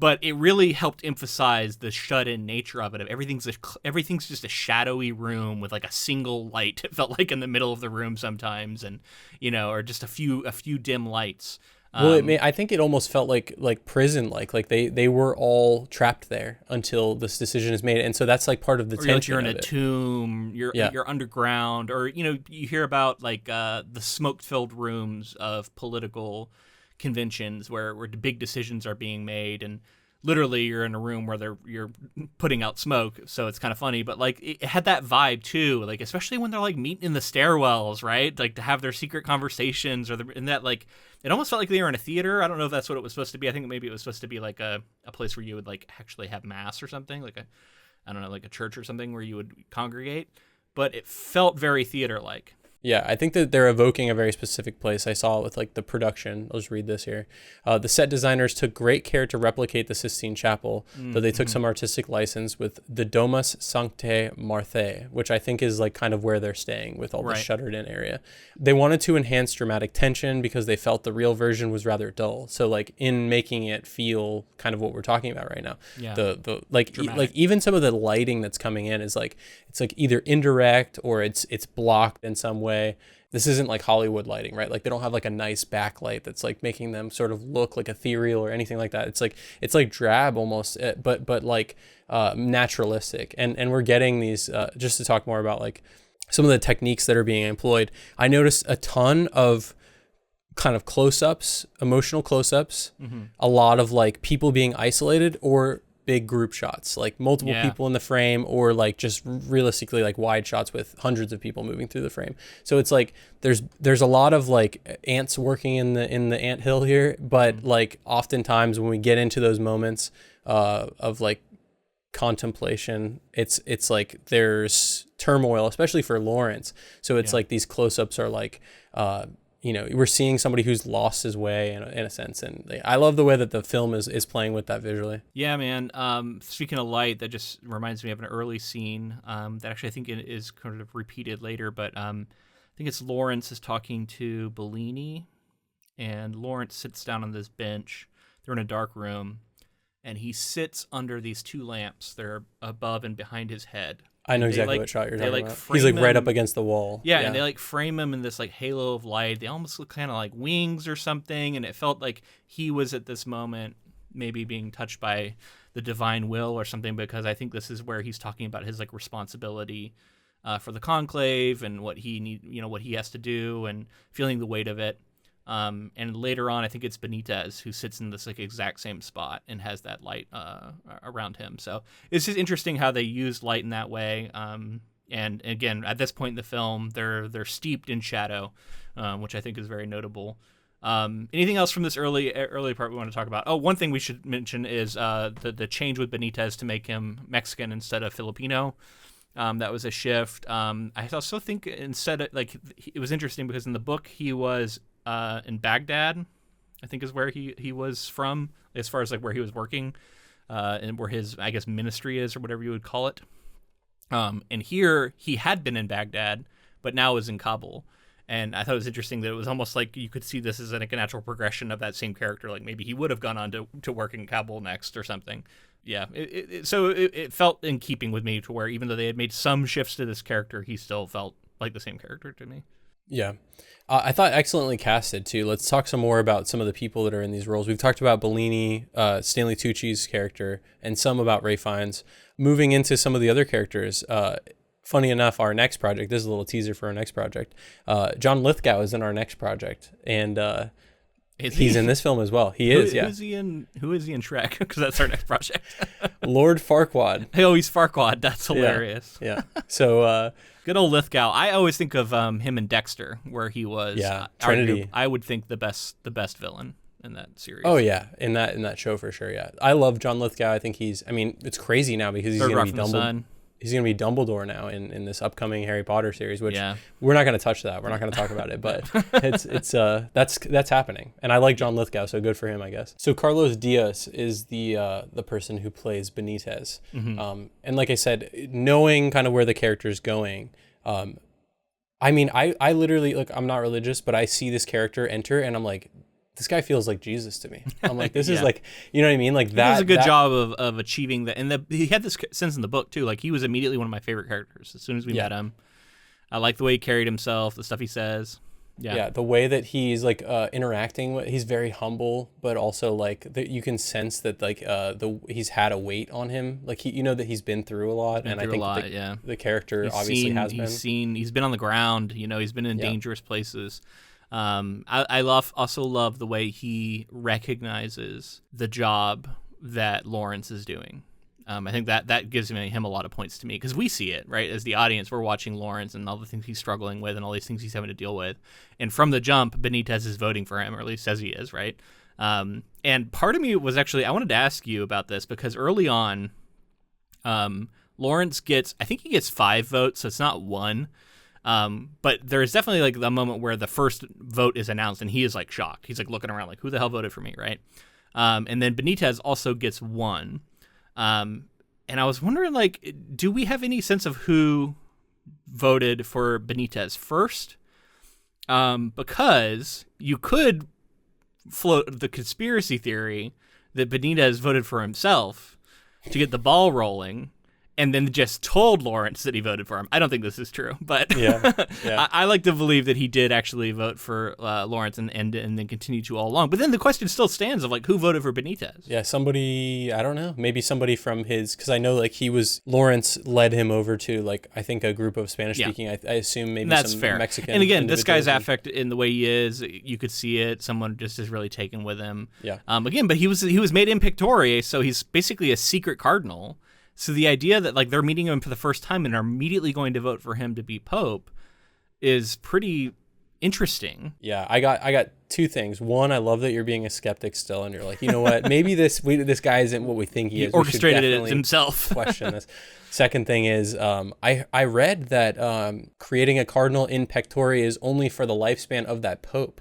[SPEAKER 1] But it really helped emphasize the shut-in nature of it. Everything's just a shadowy room with like a single light. It felt like in the middle of the room sometimes, and you know, or just a few dim lights.
[SPEAKER 2] Well, I think it almost felt like prison, like they were all trapped there until this decision is made, and so that's like part of the tension.
[SPEAKER 1] Like you're in a tomb, you're underground, or you know, you hear about like the smoke-filled rooms of political conventions where big decisions are being made, and literally you're in a room where you're putting out smoke, so it's kind of funny, but like it had that vibe too, like especially when they're like meeting in the stairwells, right, like to have their secret conversations, in that, like it almost felt like they were in a theater. I don't know if that's what it was supposed to be. I think maybe it was supposed to be like a place where you would like actually have mass or something, like like a church or something where you would congregate, but it felt very theater-like.
[SPEAKER 2] Yeah, I think that they're evoking a very specific place. I saw it with like the production. I'll just read this here. The set designers took great care to replicate the Sistine Chapel, though they took some artistic license with the Domus Sanctae Marthae, which I think is like kind of where they're staying with all the shuttered in area. They wanted to enhance dramatic tension because they felt the real version was rather dull. So like in making it feel kind of what we're talking about right now. Yeah. The like even some of the lighting that's coming in is like, it's like either indirect or it's blocked in some way. This isn't like Hollywood lighting, right? Like they don't have like a nice backlight that's like making them sort of look like ethereal or anything like that. It's like drab almost, but like naturalistic. And we're getting these just to talk more about like some of the techniques that are being employed. I noticed a ton of kind of close-ups, emotional close-ups, a lot of like people being isolated or big group shots, like multiple people in the frame, or like just realistically like wide shots with hundreds of people moving through the frame. So it's like there's a lot of like ants working in the anthill here, but like oftentimes when we get into those moments of like contemplation, it's like there's turmoil, especially for Lawrence. So it's like these close-ups are like you know, we're seeing somebody who's lost his way in a sense, and I love the way that the film is playing with that visually.
[SPEAKER 1] Yeah, man. Speaking of light, that just reminds me of an early scene that actually I think it is kind of repeated later, but I think it's Lawrence is talking to Bellini, and Lawrence sits down on this bench. They're in a dark room, and he sits under these two lamps. They're above and behind his head.
[SPEAKER 2] I know exactly what shot you're talking about. He's like right up against the wall.
[SPEAKER 1] Yeah, and they like frame him in this like halo of light. They almost look kind of like wings or something, and it felt like he was at this moment maybe being touched by the divine will or something, because I think this is where he's talking about his like responsibility for the conclave and what he has to do, and feeling the weight of it. And later on, I think it's Benitez who sits in this like exact same spot and has that light around him. So it's just interesting how they used light in that way. And again, at this point in the film, they're steeped in shadow, which I think is very notable. Anything else from this early part we want to talk about? Oh, one thing we should mention is the change with Benitez to make him Mexican instead of Filipino. That was a shift. I also think instead of, like, it was interesting because in the book he was in Baghdad, I think is where he was from, as far as like where he was working, and where his, I guess, ministry is, or whatever you would call it. And here he had been in Baghdad, but now is in Kabul. And I thought it was interesting that it was almost like you could see this as like a natural progression of that same character. Like maybe he would have gone on to work in Kabul next or something. Yeah, it felt in keeping with me to where even though they had made some shifts to this character, he still felt like the same character to me.
[SPEAKER 2] Yeah. I thought excellently casted too. Let's talk some more about some of the people that are in these roles. We've talked about Bellini, Stanley Tucci's character, and some about Ralph Fiennes. Moving into some of the other characters, funny enough, our next project, this is a little teaser for our next project. John Lithgow is in our next project, and he's in this film as well. He is, yeah.
[SPEAKER 1] Who is he in Shrek? Because that's our next project.
[SPEAKER 2] Lord Farquaad.
[SPEAKER 1] Oh, he's Farquaad. That's hilarious.
[SPEAKER 2] Yeah. So
[SPEAKER 1] good old Lithgow. I always think of him in Dexter, where he was
[SPEAKER 2] Trinity.
[SPEAKER 1] I would think the best villain in that series.
[SPEAKER 2] Oh yeah, in that show for sure. Yeah, I love John Lithgow. I think it's crazy now because he's going to be Dumbledore. He's going to be Dumbledore now in this upcoming Harry Potter series, which we're not going to touch that. We're not going to talk about it, but that's happening. And I like John Lithgow, so good for him, I guess. So Carlos Diaz is the person who plays Benitez. Mm-hmm. And like I said, knowing kind of where the character's going, I mean, I literally, like, I'm not religious, but I see this character enter and I'm like, this guy feels like Jesus to me. I'm like, this is like, you know what I mean? Like that.
[SPEAKER 1] He does a good job of achieving that. And he had this sense in the book too. Like he was immediately one of my favorite characters as soon as we met him. I like the way he carried himself, the stuff he says. Yeah,
[SPEAKER 2] the way that he's like interacting with, he's very humble, but also like you can sense that like he's had a weight on him. Like that he's been through a lot, and I think the character
[SPEAKER 1] he's been on the ground. He's been in dangerous places. I also love the way he recognizes the job that Lawrence is doing. I think that gives him a lot of points to me because we see it, right? As the audience, we're watching Lawrence and all the things he's struggling with and all these things he's having to deal with. And from the jump, Benitez is voting for him, or at least says he is, right? And part of me was actually, I wanted to ask you about this because early on, Lawrence I think he gets 5 votes, so it's not 1. But there's definitely like the moment where the first vote is announced and he is like shocked. He's like looking around like, who the hell voted for me, right? And then Benitez also gets 1. And I was wondering, like, do we have any sense of who voted for Benitez first? Because you could float the conspiracy theory that Benitez voted for himself to get the ball rolling and then just told Lawrence that he voted for him. I don't think this is true, but I like to believe that he did actually vote for Lawrence and then continue to all along. But then the question still stands of like, who voted for Benitez?
[SPEAKER 2] Yeah, somebody, I don't know, maybe somebody from because I know like Lawrence led him over to like, I think a group of Spanish speaking, I assume maybe
[SPEAKER 1] that's
[SPEAKER 2] some
[SPEAKER 1] fair.
[SPEAKER 2] Mexican.
[SPEAKER 1] And again, this guy's affect in the way he is, you could see it. Someone just is really taken with him.
[SPEAKER 2] Yeah.
[SPEAKER 1] Again, but he was made in pictore, so he's basically a secret cardinal. So the idea that like they're meeting him for the first time and are immediately going to vote for him to be Pope is pretty interesting.
[SPEAKER 2] Yeah, I got 2 things. One, I love that you're being a skeptic still, and you're like, you know what? Maybe this guy isn't what we think he is.
[SPEAKER 1] Orchestrated it himself.
[SPEAKER 2] Question this. Second thing is, I read that creating a cardinal in pectore is only for the lifespan of that Pope.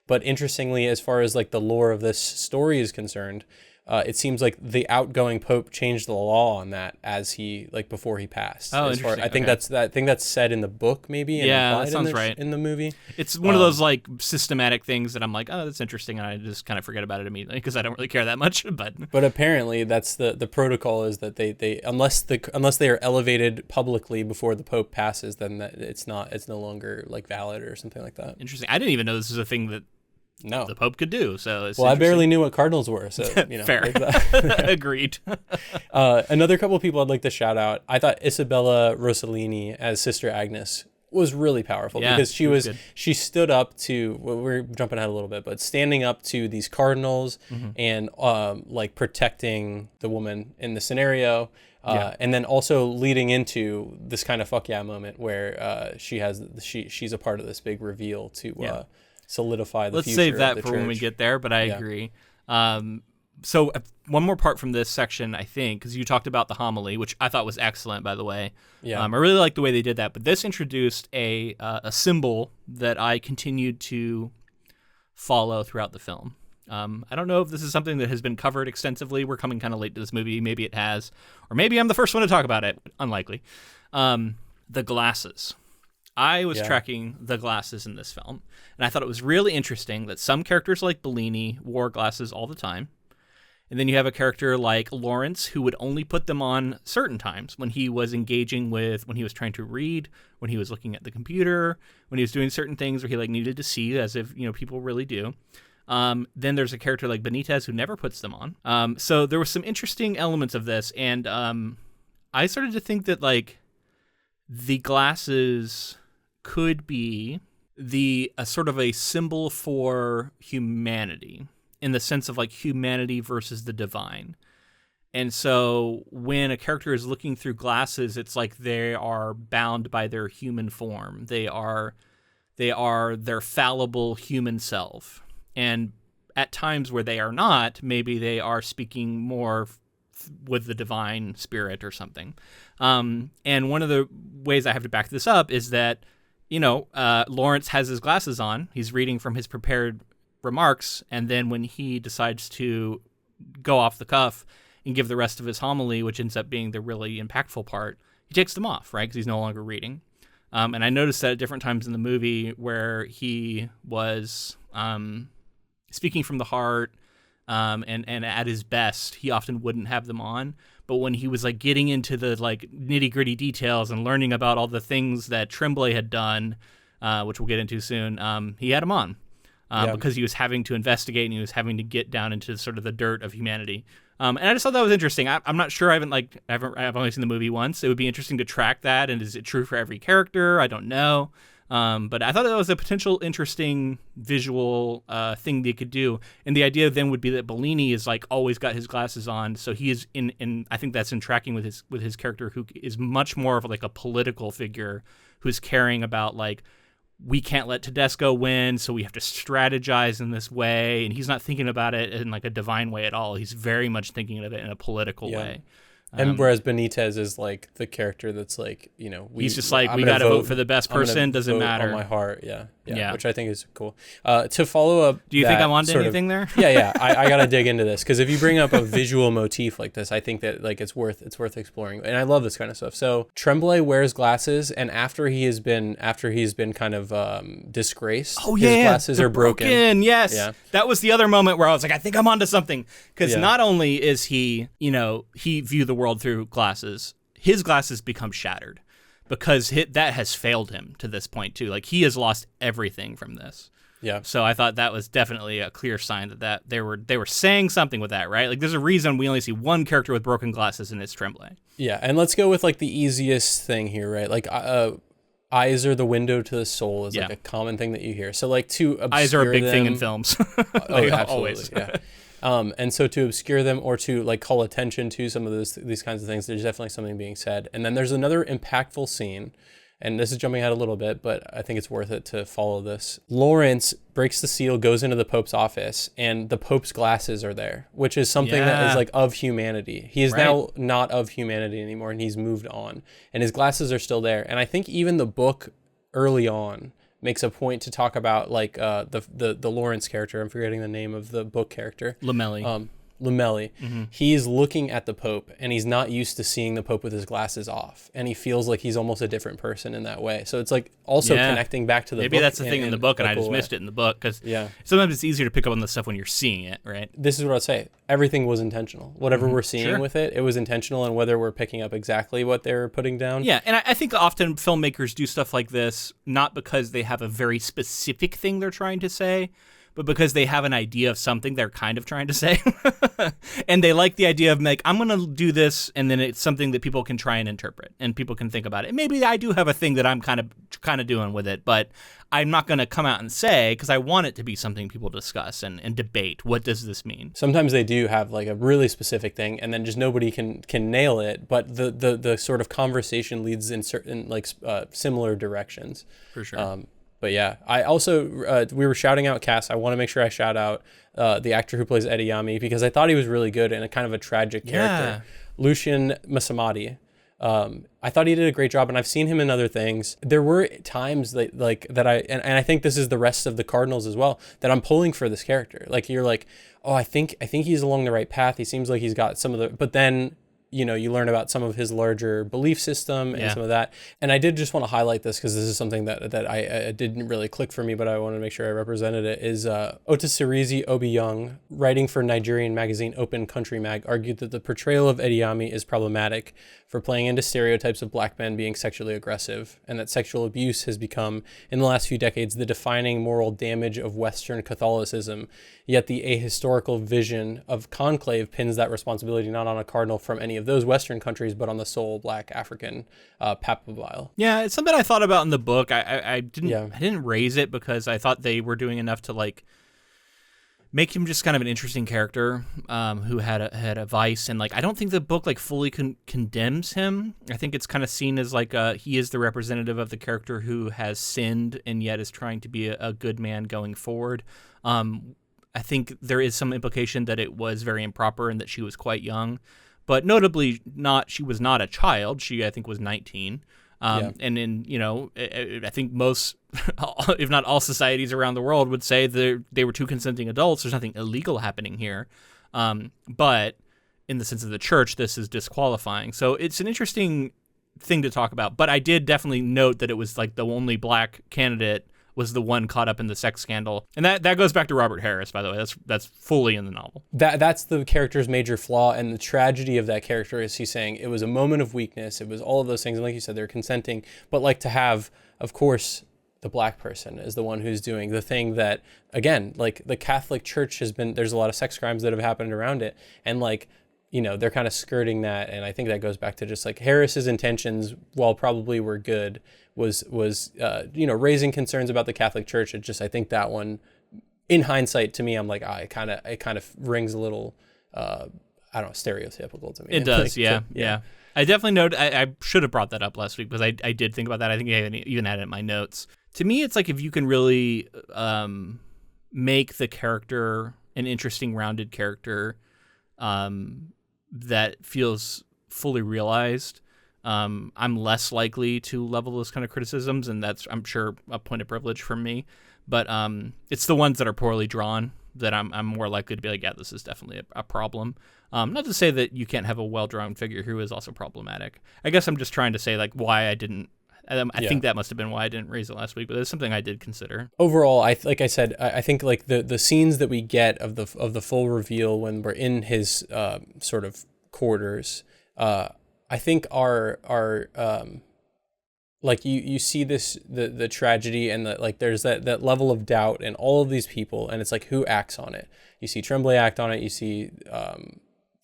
[SPEAKER 2] But interestingly, as far as like the lore of this story is concerned, it seems like the outgoing Pope changed the law on that before he passed.
[SPEAKER 1] Oh, interesting.
[SPEAKER 2] I think that's said in the book, maybe. And
[SPEAKER 1] that sounds right.
[SPEAKER 2] In the movie,
[SPEAKER 1] it's one of those like systematic things that I'm like, oh, that's interesting, and I just kind of forget about it immediately because I don't really care that much. But
[SPEAKER 2] apparently, that's the protocol is that they unless they are elevated publicly before the Pope passes, then it's no longer like valid or something like that.
[SPEAKER 1] Interesting. I didn't even know this was a thing that.
[SPEAKER 2] No,
[SPEAKER 1] the Pope could do. So
[SPEAKER 2] I barely knew what cardinals were. So
[SPEAKER 1] fair. Agreed.
[SPEAKER 2] Another couple of people I'd like to shout out. I thought Isabella Rossellini as Sister Agnes was really powerful because she stood up to. We're jumping ahead a little bit, but standing up to these cardinals and like protecting the woman in the scenario. And then also leading into this kind of fuck yeah moment where she's a part of this big reveal to solidify the future.
[SPEAKER 1] Let's save that
[SPEAKER 2] for
[SPEAKER 1] when we get there, but I agree. So one more part from this section, I think, because you talked about the homily, which I thought was excellent, by the way.
[SPEAKER 2] Yeah.
[SPEAKER 1] I really like the way they did that, but this introduced a symbol that I continued to follow throughout the film. I don't know if this is something that has been covered extensively. We're coming kind of late to this movie. Maybe it has, or maybe I'm the first one to talk about it. Unlikely. The glasses. I was tracking the glasses in this film, and I thought it was really interesting that some characters like Bellini wore glasses all the time, And then you have a character like Lawrence who would only put them on certain times when he was engaging with, when he was trying to read, when he was looking at the computer, when he was doing certain things where he like needed to see, as if, people really do. Then there's a character like Benitez who never puts them on. So there were some interesting elements of this. And I started to think that like the glasses could be a sort of a symbol for humanity, in the sense of like humanity versus the divine. And so when a character is looking through glasses, it's like they are bound by their human form. They are their fallible human self. And at times where they are not, maybe they are speaking more with the divine spirit or something. And one of the ways I have to back this up is that, Lawrence has his glasses on. He's reading from his prepared remarks, and then when he decides to go off the cuff and give the rest of his homily, which ends up being the really impactful part, he takes them off, right? Because he's no longer reading. And I noticed that at different times in the movie where he was speaking from the heart and at his best, he often wouldn't have them on. But when he was like getting into the like nitty gritty details and learning about all the things that Tremblay had done, which we'll get into soon, he had them on. Because he was having to investigate and he was having to get down into sort of the dirt of humanity. And I just thought that was interesting. I'm not sure. I've only seen the movie once. It would be interesting to track that. And is it true for every character? I don't know. But I thought that was a potential interesting visual thing they could do. And the idea then would be that Bellini is like always got his glasses on. So he is in I think that's in tracking with his character, who is much more of like a political figure who's caring about like, we can't let Tedesco win, so we have to strategize in this way. And he's not thinking about it in like a divine way at all. He's very much thinking of it in a political way.
[SPEAKER 2] And whereas Benitez is like the character that's like,
[SPEAKER 1] he's just like, we got to vote for the best person. Doesn't matter.
[SPEAKER 2] On my heart. Yeah. Which I think is cool. To follow up.
[SPEAKER 1] Do you think I'm onto anything there?
[SPEAKER 2] Yeah. I got to dig into this, because if you bring up a visual motif like this, I think that like it's worth exploring. And I love this kind of stuff. So Tremblay wears glasses, and after he's been kind of disgraced, his glasses are broken.
[SPEAKER 1] Yes. Yeah. That was the other moment where I was like, I think I'm onto something. Because not only is he, he viewed the world through glasses, his glasses become shattered because that has failed him to this point too. Like, he has lost everything from this.
[SPEAKER 2] Yeah.
[SPEAKER 1] So I thought that was definitely a clear sign that they were saying something with that, right? Like, there's a reason we only see one character with broken glasses, and it's Tremblay.
[SPEAKER 2] Yeah, and let's go with like the easiest thing here, right? Like, eyes are the window to the soul is like a common thing that you hear. So like to obscure
[SPEAKER 1] eyes are a big
[SPEAKER 2] them,
[SPEAKER 1] thing in films.
[SPEAKER 2] absolutely,
[SPEAKER 1] always.
[SPEAKER 2] Yeah. And so to obscure them or to like call attention to some of these kinds of things, there's definitely something being said. And then there's another impactful scene, and this is jumping out a little bit, but I think it's worth it to follow this. Lawrence breaks the seal, goes into the Pope's office, and the Pope's glasses are there, which is something that is like of humanity. He is now not of humanity anymore, and he's moved on, and his glasses are still there. And I think even the book early on makes a point to talk about like the Lawrence character. I'm forgetting the name of the book character.
[SPEAKER 1] Lamelli.
[SPEAKER 2] Mm-hmm. He's looking at the Pope, and he's not used to seeing the Pope with his glasses off, and he feels like he's almost a different person in that way. So it's like also connecting back to the book.
[SPEAKER 1] Maybe that's the thing in the book, and I just missed it in the book, because sometimes it's easier to pick up on the stuff when you're seeing it, right?
[SPEAKER 2] This is what I'd say. Everything was intentional. Whatever we're seeing with it was intentional, and whether we're picking up exactly what they're putting down.
[SPEAKER 1] Yeah, and I think often filmmakers do stuff like this not because they have a very specific thing they're trying to say, but because they have an idea of something they're kind of trying to say. And they like the idea of like, I'm going to do this, and then it's something that people can try and interpret and people can think about it. Maybe I do have a thing that I'm kind of doing with it, but I'm not going to come out and say, because I want it to be something people discuss and debate. What does this mean?
[SPEAKER 2] Sometimes they do have like a really specific thing, and then just nobody can nail it, but the sort of conversation leads in certain like similar directions.
[SPEAKER 1] For sure.
[SPEAKER 2] But yeah, I also, we were shouting out cast. I want to make sure I shout out the actor who plays Eddie Yami, because I thought he was really good and a kind of a tragic character. Lucian Masamati. I thought he did a great job, and I've seen him in other things. There were times that I think this is the rest of the Cardinals as well, that I'm pulling for this character. Like, you're like, oh, I think he's along the right path. He seems like he's got some of the, but then you learn about some of his larger belief system and some of that. And I did just want to highlight this because this is something that I didn't really click for me, but I wanted to make sure I represented it, is Otisirizi Obiyoung, writing for Nigerian magazine Open Country Mag, argued that the portrayal of Idi Amin is problematic for playing into stereotypes of black men being sexually aggressive, and that sexual abuse has become, in the last few decades, the defining moral damage of Western Catholicism. Yet the ahistorical vision of Conclave pins that responsibility not on a cardinal from any of those Western countries, but on the sole black African papabile.
[SPEAKER 1] Yeah, it's something I thought about in the book. I didn't raise it because I thought they were doing enough to like make him just kind of an interesting character who had a vice, and like I don't think the book like fully condemns him. I think it's kind of seen as like he is the representative of the character who has sinned and yet is trying to be a good man going forward. I think there is some implication that it was very improper and that she was quite young, but notably she was not a child. She, I think, was 19. And in, I think most, if not all societies around the world would say they were two consenting adults. There's nothing illegal happening here. But in the sense of the church, this is disqualifying. So it's an interesting thing to talk about. But I did definitely note that it was like the only black candidate was the one caught up in the sex scandal. And that goes back to Robert Harris, by the way. That's fully in the novel. That's
[SPEAKER 2] the character's major flaw, and the tragedy of that character is he's saying it was a moment of weakness. It was all of those things. And like you said, they're consenting. But like to have, of course, the black person is the one who's doing the thing that, again, like the Catholic Church there's a lot of sex crimes that have happened around it. And like, they're kind of skirting that. And I think that goes back to just like Harris's intentions, while probably were good, was raising concerns about the Catholic Church. I think that one, in hindsight, to me, I'm like, it kind of rings a little, stereotypical to me.
[SPEAKER 1] It does, yeah. I definitely noted, I should have brought that up last week because I did think about that. I think I even had it in my notes. To me, it's like if you can really make the character an interesting, rounded character that feels fully realized, I'm less likely to level those kind of criticisms, and that's, I'm sure, a point of privilege from me. But it's the ones that are poorly drawn that I'm more likely to be like, yeah, this is definitely a problem. Not to say that you can't have a well-drawn figure who is also problematic. I guess I'm just trying to say like why I didn't. I think that must have been why I didn't raise it last week, but it's something I did consider.
[SPEAKER 2] Overall, I think like the scenes that we get of the full reveal when we're in his sort of quarters, I think are like you see this the tragedy, and like there's that level of doubt in all of these people, and it's like who acts on it. You see Tremblay act on it. You see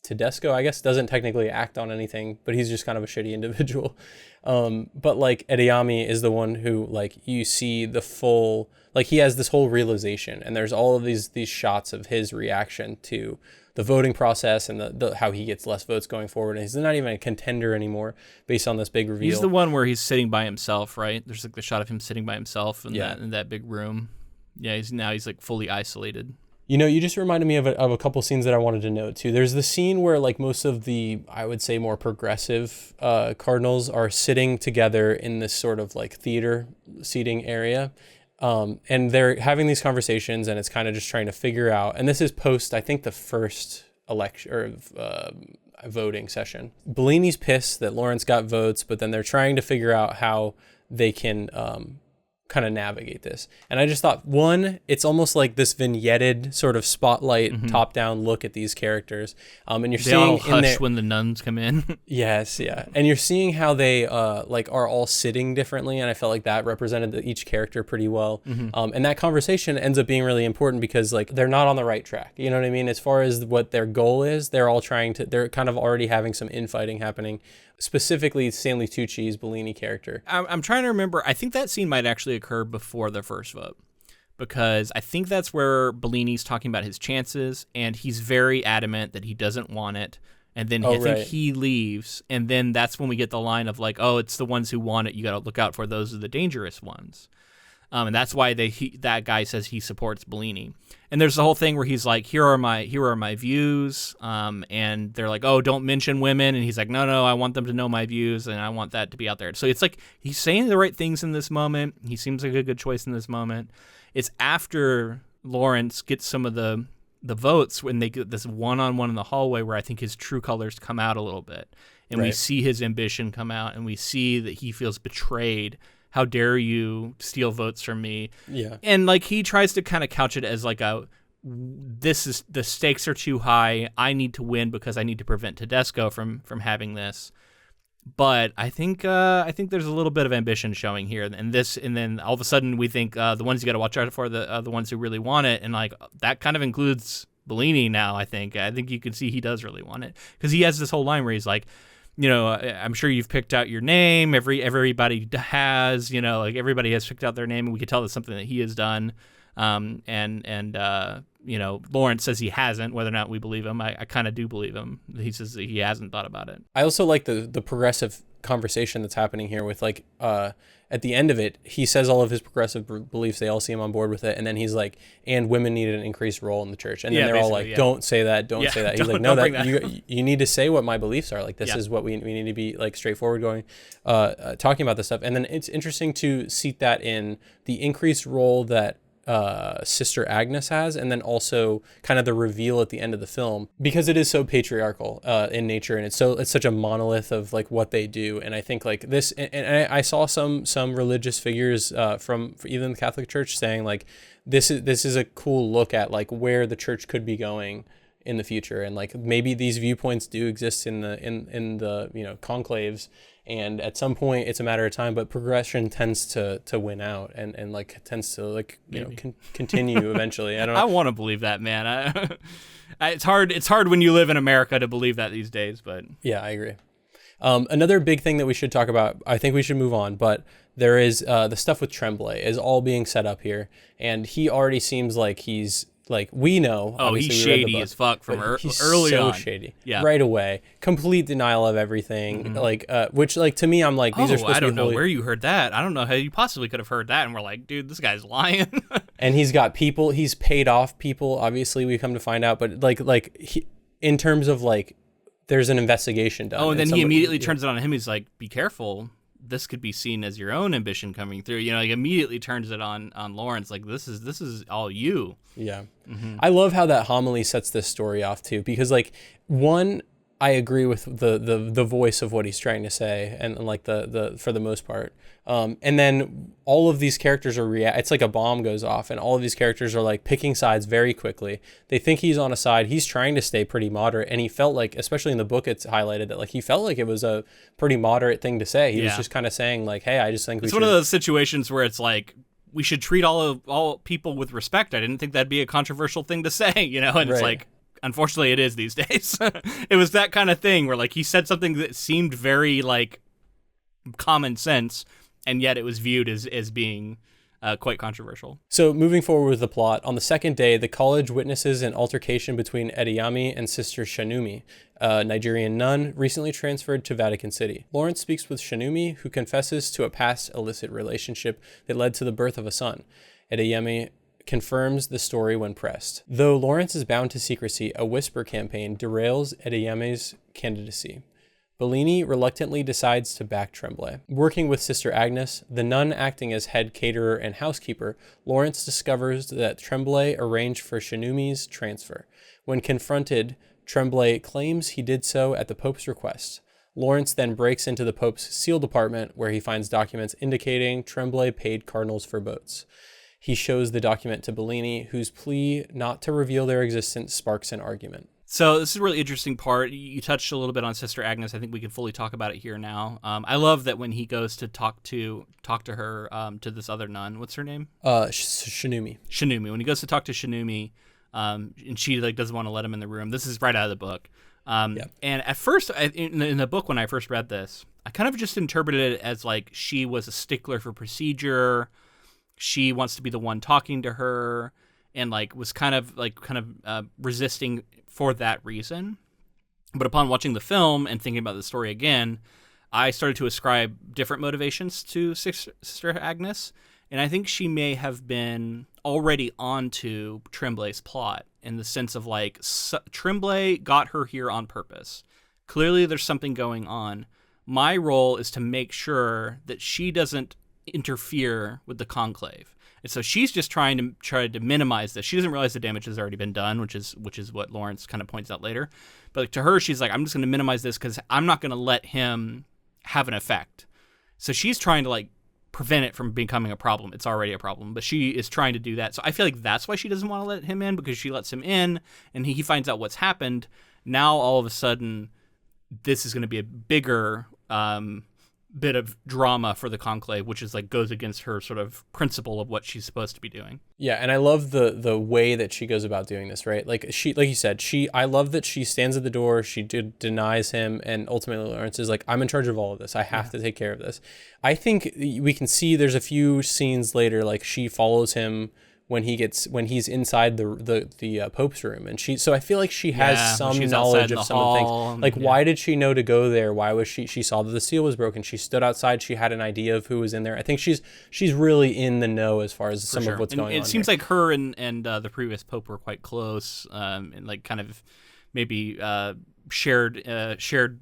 [SPEAKER 2] Tedesco, I guess, doesn't technically act on anything, but he's just kind of a shitty individual. But like Idi Amin is the one who, like, you see the full, like, he has this whole realization, and there's all of these shots of his reaction to the voting process and the how he gets less votes going forward, and he's not even a contender anymore based on this big reveal.
[SPEAKER 1] He's the one where he's sitting by himself, right? There's like the shot of him sitting by himself in that big room. Yeah, he's like fully isolated.
[SPEAKER 2] You just reminded me of a couple scenes that I wanted to note too. There's the scene where like most of the, I would say, more progressive cardinals are sitting together in this sort of like theater seating area. And they're having these conversations, and it's kind of just trying to figure out, and this is post, I think, the first election or voting session. Bellini's pissed that Lawrence got votes, but then they're trying to figure out how they can kind of navigate this. And I just thought, one, it's almost like this vignetted sort of spotlight top-down look at these characters. And you're seeing
[SPEAKER 1] all hush when the nuns come in.
[SPEAKER 2] Yes, yeah. And you're seeing how they like are all sitting differently, and I felt like that represented each character pretty well. And that conversation ends up being really important because like they're not on the right track. You know what I mean? As far as what their goal is, they're kind of already having some infighting happening. Specifically, Stanley Tucci's Bellini character.
[SPEAKER 1] I'm trying to remember. I think that scene might actually occur before the first vote, because I think that's where Bellini's talking about his chances, and he's very adamant that he doesn't want it. And then I think he leaves, and then that's when we get the line of like, oh, it's the ones who want it you got to look out for. Those are the dangerous ones. And that's why that guy says he supports Bellini. And there's the whole thing where he's like, here are my views. And they're like, oh, don't mention women. And he's like, no, I want them to know my views, and I want that to be out there. So it's like he's saying the right things in this moment. He seems like a good choice in this moment. It's after Lawrence gets some of the the votes when they get this one-on-one in the hallway where I think his true colors come out a little bit. And we see his ambition come out, and we see that he feels betrayed. How dare you steal votes from me?
[SPEAKER 2] Yeah.
[SPEAKER 1] And like he tries to kind of couch it as like the stakes are too high. I need to win because I need to prevent Tedesco from having this. But I think there's a little bit of ambition showing here, and then all of a sudden we think the ones you got to watch out for the ones who really want it, and like that kind of includes Bellini now. I think you can see he does really want it because he has this whole line where he's like, you know, I'm sure you've picked out your name. Everybody has, you know, like everybody has picked out their name, and we can tell that's something that he has done. You know, Lawrence says he hasn't. Whether or not we believe him, I kind of do believe him. He says that he hasn't thought about it.
[SPEAKER 2] I also like the progressive conversation that's happening here with like at the end of it, he says all of his progressive beliefs. They all seem on board with it, and then he's like, "And women need an increased role in the church." And then they're all like, "Don't say that. Don't say that." He's like, "No, that you need to say what my beliefs are. Like this is what we need to be like straightforward going, talking about this stuff." And then it's interesting to seat that in the increased role that Sister Agnes has, and then also kind of the reveal at the end of the film, because it is so patriarchal in nature, and it's such a monolith of like what they do. And I think like this, and I saw some religious figures from even the Catholic Church saying like this is a cool look at like where the church could be going in the future, and like maybe these viewpoints do exist in the you know, conclaves, and at some point it's a matter of time, but progression tends to win out, and like tends to like you know continue eventually. I don't know.
[SPEAKER 1] I want to believe that, man. It's hard when you live in America to believe that these days, but
[SPEAKER 2] yeah, I agree. Another big thing that we should talk about, I think we should move on, but there is the stuff with Tremblay is all being set up here, and he already seems like he's like, we know.
[SPEAKER 1] Oh, he's shady as fuck from early on.
[SPEAKER 2] Shady. Yeah. Right away. Complete denial of everything. Mm-hmm. Like, which, like, to me, I'm like, these are supposed to be.
[SPEAKER 1] I don't know where you heard that. I don't know how you possibly could have heard that. And we're like, dude, this guy's lying.
[SPEAKER 2] And he's got people. He's paid off people. Obviously, we come to find out. But in terms of like, there's an investigation done.
[SPEAKER 1] Oh, and then he immediately turns it on him. He's like, be careful. This could be seen as your own ambition coming through. You know, he immediately turns it on Lawrence. Like, this is all you.
[SPEAKER 2] Yeah. Mm-hmm. I love how that homily sets this story off too, because like, one, I agree with the voice of what he's trying to say, and like the for the most part. And then all of these characters are it's like a bomb goes off, and all of these characters are like picking sides very quickly. They think he's on a side. He's trying to stay pretty moderate, and he felt like, especially in the book, it's highlighted that like he felt like it was a pretty moderate thing to say. He was just kind of saying like, "Hey, I just think
[SPEAKER 1] it's one of those situations where it's like, we should treat all people with respect. I didn't think that'd be a controversial thing to say, you know." And it's like, unfortunately, it is these days. It was that kind of thing where like he said something that seemed very like common sense, and yet it was viewed as being quite controversial.
[SPEAKER 2] So moving forward with the plot, on the second day, the college witnesses an altercation between Edeyami and Sister Shanumi, a Nigerian nun recently transferred to Vatican City. Lawrence speaks with Shanumi, who confesses to a past illicit relationship that led to the birth of a son. Edeyami confirms the story when pressed. Though Lawrence is bound to secrecy, a whisper campaign derails Edeyami's candidacy. Bellini reluctantly decides to back Tremblay. Working with Sister Agnes, the nun acting as head caterer and housekeeper, Lawrence discovers that Tremblay arranged for Shanumi's transfer. When confronted, Tremblay claims he did so at the Pope's request. Lawrence then breaks into the Pope's seal department, where he finds documents indicating Tremblay paid cardinals for votes. He shows the document to Bellini, whose plea not to reveal their existence sparks an argument.
[SPEAKER 1] So this is a really interesting part. You touched a little bit on Sister Agnes. I think we can fully talk about it here now. I love that when he goes to talk to her, to this other nun. What's her name?
[SPEAKER 2] Shanumi.
[SPEAKER 1] Shanumi. When he goes to talk to Shanumi, and she like doesn't want to let him in the room. This is right out of the book. And at first, in the book when I first read this, I kind of just interpreted it as like she was a stickler for procedure. She wants to be the one talking to her, and like was kind of resisting for that reason. But upon watching the film and thinking about the story again, I started to ascribe different motivations to Sister Agnes, and I think she may have been already onto Tremblay's plot in the sense of like Tremblay got her here on purpose. Clearly, there's something going on. My role is to make sure that she doesn't interfere with the conclave. And so she's just trying to minimize this. She doesn't realize the damage has already been done, which is what Lawrence kind of points out later. But like, to her, she's like, I'm just going to minimize this because I'm not going to let him have an effect. So she's trying to like prevent it from becoming a problem. It's already a problem, but she is trying to do that. So I feel like that's why she doesn't want to let him in, because she lets him in and he finds out what's happened. Now all of a sudden, this is going to be a bigger bit of drama for the Conclave, which is like goes against her sort of principle of what she's supposed to be doing.
[SPEAKER 2] Yeah, and I love the way that she goes about doing this, right? Like you said, I love that she stands at the door, she denies him, and ultimately Lawrence is like, I'm in charge of all of this. I have to take care of this. I think we can see there's a few scenes later, like she follows him when he's inside the Pope's room, and so I feel like she has some knowledge of some of the things. Like, why did she know to go there? Why was she saw that the seal was broken? She stood outside. She had an idea of who was in there. I think she's really in the know as far as some of what's going on.
[SPEAKER 1] It seems like her and the previous Pope were quite close, and like kind of maybe shared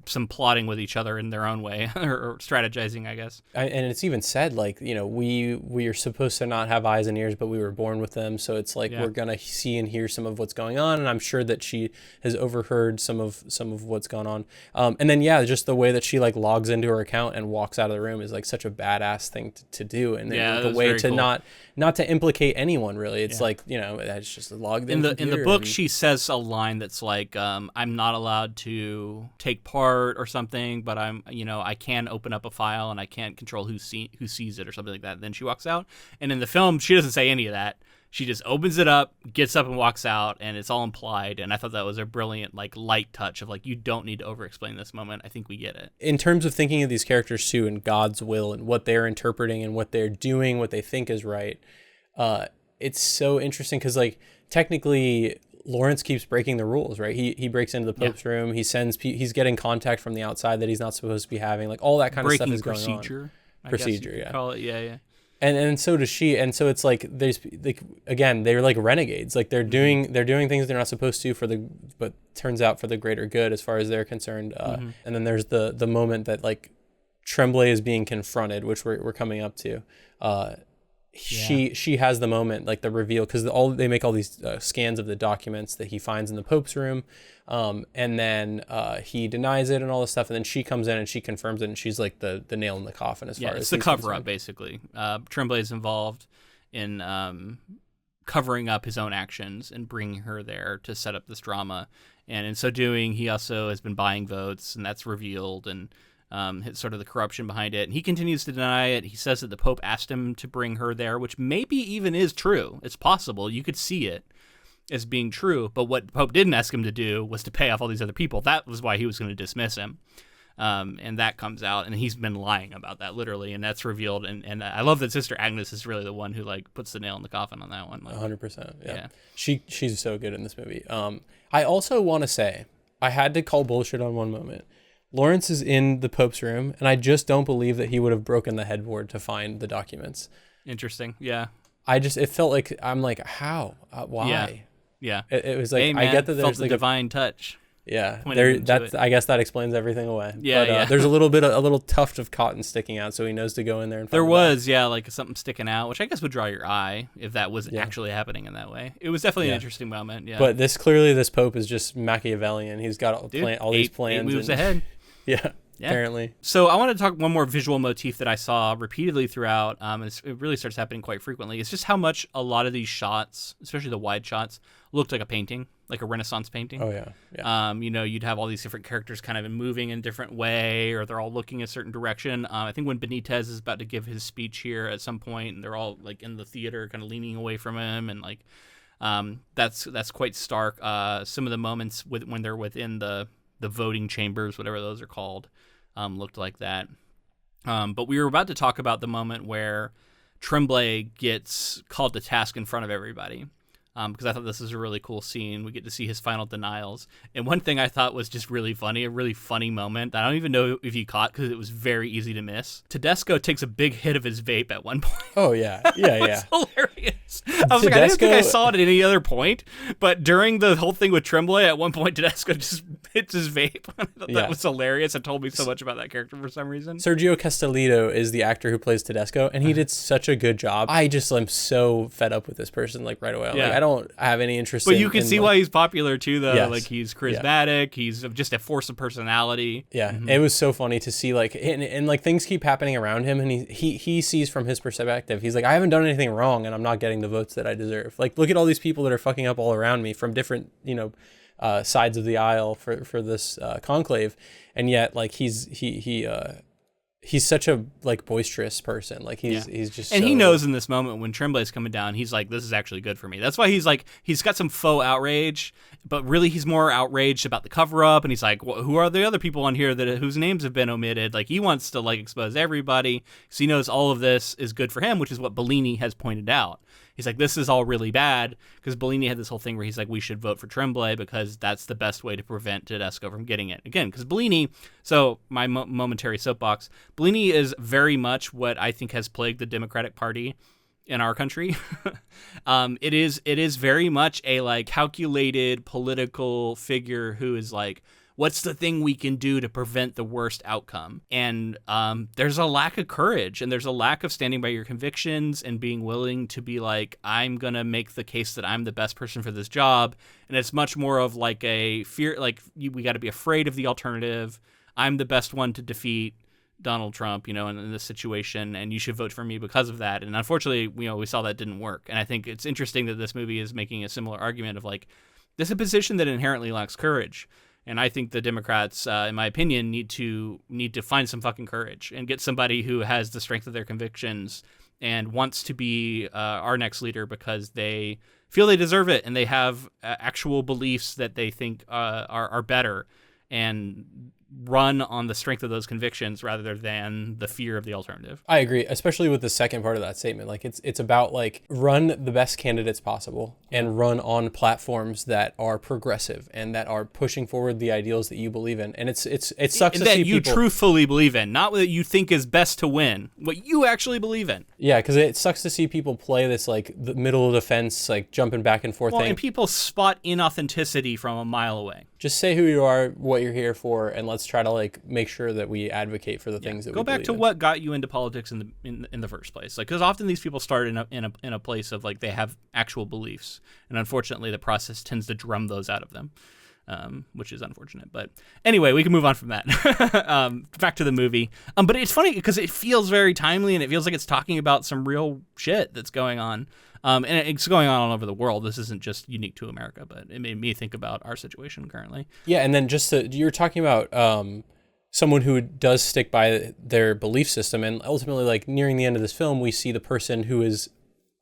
[SPEAKER 1] some plotting with each other in their own way, or strategizing, I guess.
[SPEAKER 2] And it's even said, like, you know, we are supposed to not have eyes and ears, but we were born with them. So it's like we're gonna see and hear some of what's going on, and I'm sure that she has overheard some of what's going on. And then just the way that she like logs into her account and walks out of the room is like such a badass thing to do, and the way to cool. not to implicate anyone really. It's like, you know, it's just logged in
[SPEAKER 1] the book. She says a line that's like, I'm not allowed to take part or something, but I can open up a file and I can't control who sees it or something like that. And then she walks out. And in the film, she doesn't say any of that. She just opens it up, gets up and walks out, and it's all implied. And I thought that was a brilliant, like, light touch of like, you don't need to over-explain this moment. I think we get it.
[SPEAKER 2] In terms of thinking of these characters too, and God's will and what they're interpreting and what they're doing, what they think is right, it's so interesting because like technically Lawrence keeps breaking the rules, right? He breaks into the Pope's room. He's getting contact from the outside that he's not supposed to be having. Like all that kind of stuff is going on. Procedure, yeah.
[SPEAKER 1] Call it, yeah.
[SPEAKER 2] And so does she. And so it's like there's like, again, they're like renegades. Like they're doing things they're not supposed to but turns out for the greater good as far as they're concerned. And then there's the moment that like Tremblay is being confronted, which we're coming up to. She has the moment, like the reveal, because they make all these scans of the documents that he finds in the Pope's room, and then he denies it and all this stuff, and then she comes in and she confirms it, and she's like the nail in the coffin as far as
[SPEAKER 1] it's the cover up basically. Tremblay is involved in covering up his own actions and bringing her there to set up this drama, and in so doing, he also has been buying votes, and that's revealed, and sort of the corruption behind it. And he continues to deny it. He says that the Pope asked him to bring her there, which maybe even is true. It's possible. You could see it as being true. But what the Pope didn't ask him to do was to pay off all these other people. That was why he was going to dismiss him. And that comes out. And he's been lying about that, literally. And that's revealed. And I love that Sister Agnes is really the one who like puts the nail in the coffin on that one. Like,
[SPEAKER 2] 100%. Yeah. She's so good in this movie. I also want to say, I had to call bullshit on one moment. Lawrence is in the Pope's room, and I just don't believe that he would have broken the headboard to find the documents.
[SPEAKER 1] Interesting. Yeah.
[SPEAKER 2] It felt like, I'm like, how? Why?
[SPEAKER 1] Yeah.
[SPEAKER 2] It was like,
[SPEAKER 1] hey, man,
[SPEAKER 2] I get that there's
[SPEAKER 1] felt the
[SPEAKER 2] like
[SPEAKER 1] divine touch.
[SPEAKER 2] Yeah. I guess that explains everything away.
[SPEAKER 1] Yeah.
[SPEAKER 2] But there's a little tuft of cotton sticking out, so he knows to go in there and find
[SPEAKER 1] there was, like something sticking out, which I guess would draw your eye if that was actually happening in that way. It was definitely an interesting moment. Yeah.
[SPEAKER 2] But this Pope is just Machiavellian. He's got all these plans.
[SPEAKER 1] 8 moves ahead.
[SPEAKER 2] Yeah, apparently.
[SPEAKER 1] So I want to talk one more visual motif that I saw repeatedly throughout, and it really starts happening quite frequently. It's just how much a lot of these shots, especially the wide shots, looked like a painting, like a Renaissance painting.
[SPEAKER 2] Oh, yeah.
[SPEAKER 1] You'd have all these different characters kind of moving in a different way, or they're all looking a certain direction. I think when Benitez is about to give his speech here at some point, and they're all like in the theater kind of leaning away from him, and like that's quite stark. Some of the moments when they're within the voting chambers, whatever those are called, looked like that. But we were about to talk about the moment where Tremblay gets called to task in front of everybody. because I thought this was a really cool scene. We get to see his final denials. And one thing I thought was just really funny, a really funny moment that I don't even know if you caught because it was very easy to miss. Tedesco takes a big hit of his vape at one point.
[SPEAKER 2] Oh, yeah. Yeah.
[SPEAKER 1] Hilarious. I was like, I didn't think I saw it at any other point, but during the whole thing with Tremblay, at one point, Tedesco just hits his vape. I thought that was hilarious. It told me so much about that character for some reason.
[SPEAKER 2] Sergio Castellitto is the actor who plays Tedesco, and he did such a good job. I just am so fed up with this person, like, right away. Like, I don't have any interest
[SPEAKER 1] But you can see why he's popular, too, though.
[SPEAKER 2] Yes.
[SPEAKER 1] Like, he's charismatic. He's just a force of personality.
[SPEAKER 2] Yeah, it was so funny to see, like, and like, things keep happening around him, and he sees from his perspective. He's like, I haven't done anything wrong, and I'm not getting the votes that I deserve. Like, look at all these people that are fucking up all around me from different, sides of the aisle for this conclave, and yet, like, he's such a, like, boisterous person. Like, he's just
[SPEAKER 1] and he knows in this moment when Tremblay's coming down, he's like, this is actually good for me. That's why he's like, he's got some faux outrage, but really he's more outraged about the cover-up, and he's like, well, who are the other people on here whose names have been omitted? Like, he wants to, like, expose everybody, so he knows all of this is good for him, which is what Bellini has pointed out. He's like, this is all really bad, because Bellini had this whole thing where he's like, we should vote for Tremblay because that's the best way to prevent Tedesco from getting it. Again, because Bellini, so my momentary soapbox, Bellini is very much what I think has plagued the Democratic Party in our country. It is very much a, like, calculated political figure who is like, what's the thing we can do to prevent the worst outcome? And there's a lack of courage, and there's a lack of standing by your convictions and being willing to be like, I'm going to make the case that I'm the best person for this job. And it's much more of like a fear, like, we got to be afraid of the alternative. I'm the best one to defeat Donald Trump, in this situation, and you should vote for me because of that. And unfortunately, we saw that didn't work. And I think it's interesting that this movie is making a similar argument of, like, this is a position that inherently lacks courage. And I think the Democrats, in my opinion, need to find some fucking courage and get somebody who has the strength of their convictions and wants to be our next leader because they feel they deserve it and they have actual beliefs that they think are better, and run on the strength of those convictions rather than the fear of the alternative.
[SPEAKER 2] I agree, especially with the second part of that statement. Like, it's about, like, run the best candidates possible and run on platforms that are progressive and that are pushing forward the ideals that you believe in. And it sucks to see people
[SPEAKER 1] that you truthfully believe in, not what you think is best to win, what you actually believe in.
[SPEAKER 2] Yeah, because it sucks to see people play this, like, the middle of the fence, like, jumping back and forth thing.
[SPEAKER 1] And people spot inauthenticity from a mile away.
[SPEAKER 2] Just say who you are, what you're here for, and let's try to, like, make sure that we advocate for the things that we believe in.
[SPEAKER 1] Go back to what got you into politics in the first place. Like, because often these people start in a place of, like, they have actual beliefs, and unfortunately the process tends to drum those out of them, which is unfortunate. But anyway, we can move on from that. Back to the movie. But it's funny because it feels very timely, and it feels like it's talking about some real shit that's going on. And it's going on all over the world. This isn't just unique to America, but it made me think about our situation currently.
[SPEAKER 2] Yeah, and then you're talking about someone who does stick by their belief system, and ultimately, like, nearing the end of this film, we see the person who is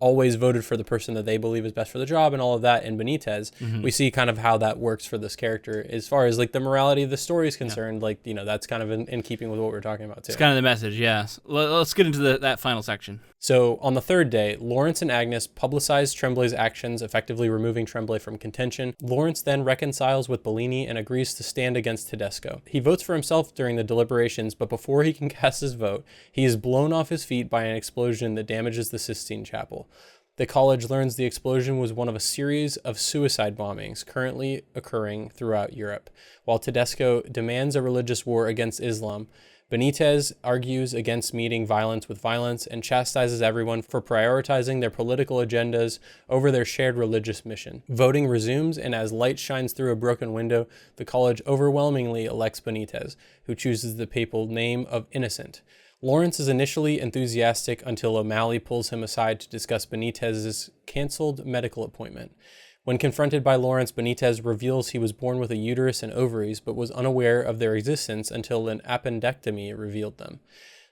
[SPEAKER 2] always voted for the person that they believe is best for the job and all of that in Benitez. Mm-hmm. We see kind of how that works for this character as far as, like, the morality of the story is concerned. Like, that's kind of in keeping with what we're talking about too.
[SPEAKER 1] It's kind of the message, yes. Let's get into that final section.
[SPEAKER 2] So on the third day, Lawrence and Agnes publicize Tremblay's actions, effectively removing Tremblay from contention. Lawrence then reconciles with Bellini and agrees to stand against Tedesco. He votes for himself during the deliberations, but before he can cast his vote, he is blown off his feet by an explosion that damages the Sistine Chapel. The college learns the explosion was one of a series of suicide bombings currently occurring throughout Europe. While Tedesco demands a religious war against Islam, Benitez argues against meeting violence with violence and chastises everyone for prioritizing their political agendas over their shared religious mission. Voting resumes, and as light shines through a broken window, the college overwhelmingly elects Benitez, who chooses the papal name of Innocent. Lawrence is initially enthusiastic until O'Malley pulls him aside to discuss Benitez's canceled medical appointment. When confronted by Lawrence, Benitez reveals he was born with a uterus and ovaries, but was unaware of their existence until an appendectomy revealed them.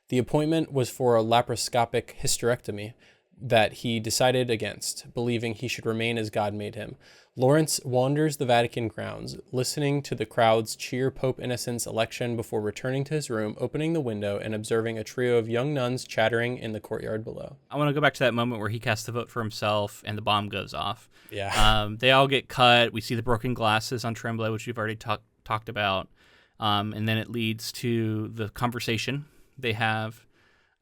[SPEAKER 2] The appointment was for a laparoscopic hysterectomy. that he decided against, believing he should remain as God made him. Lawrence wanders the Vatican grounds, listening to the crowds cheer Pope Innocent's election before returning to his room, opening the window, and observing a trio of young nuns chattering in the courtyard below.
[SPEAKER 1] I want to go back to that moment where he casts the vote for himself and the bomb goes off.
[SPEAKER 2] Yeah.
[SPEAKER 1] They all get cut. We see the broken glasses on Tremblay, which we've already talked about. And then it leads to the conversation they have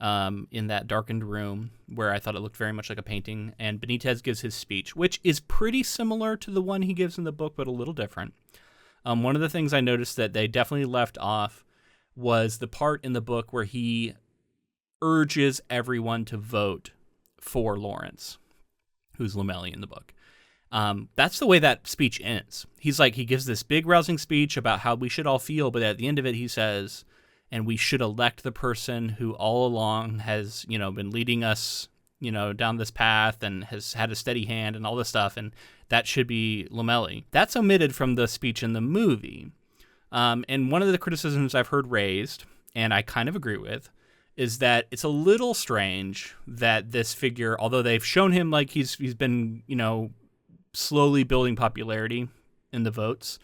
[SPEAKER 1] in that darkened room where I thought it looked very much like a painting. And Benitez gives his speech, which is pretty similar to the one he gives in the book, but a little different. One of the things I noticed that they definitely left off was the part in the book where he urges everyone to vote for Lawrence, who's Lomelli in the book. That's the way that speech ends. He's like, he gives this big rousing speech about how we should all feel, but at the end of it, he says, and we should elect the person who all along has, been leading us, down this path and has had a steady hand and all this stuff. And that should be Lomelli. That's omitted from the speech in the movie. And one of the criticisms I've heard raised, and I kind of agree with, is that it's a little strange that this figure, although they've shown him like he's been, slowly building popularity in the votes,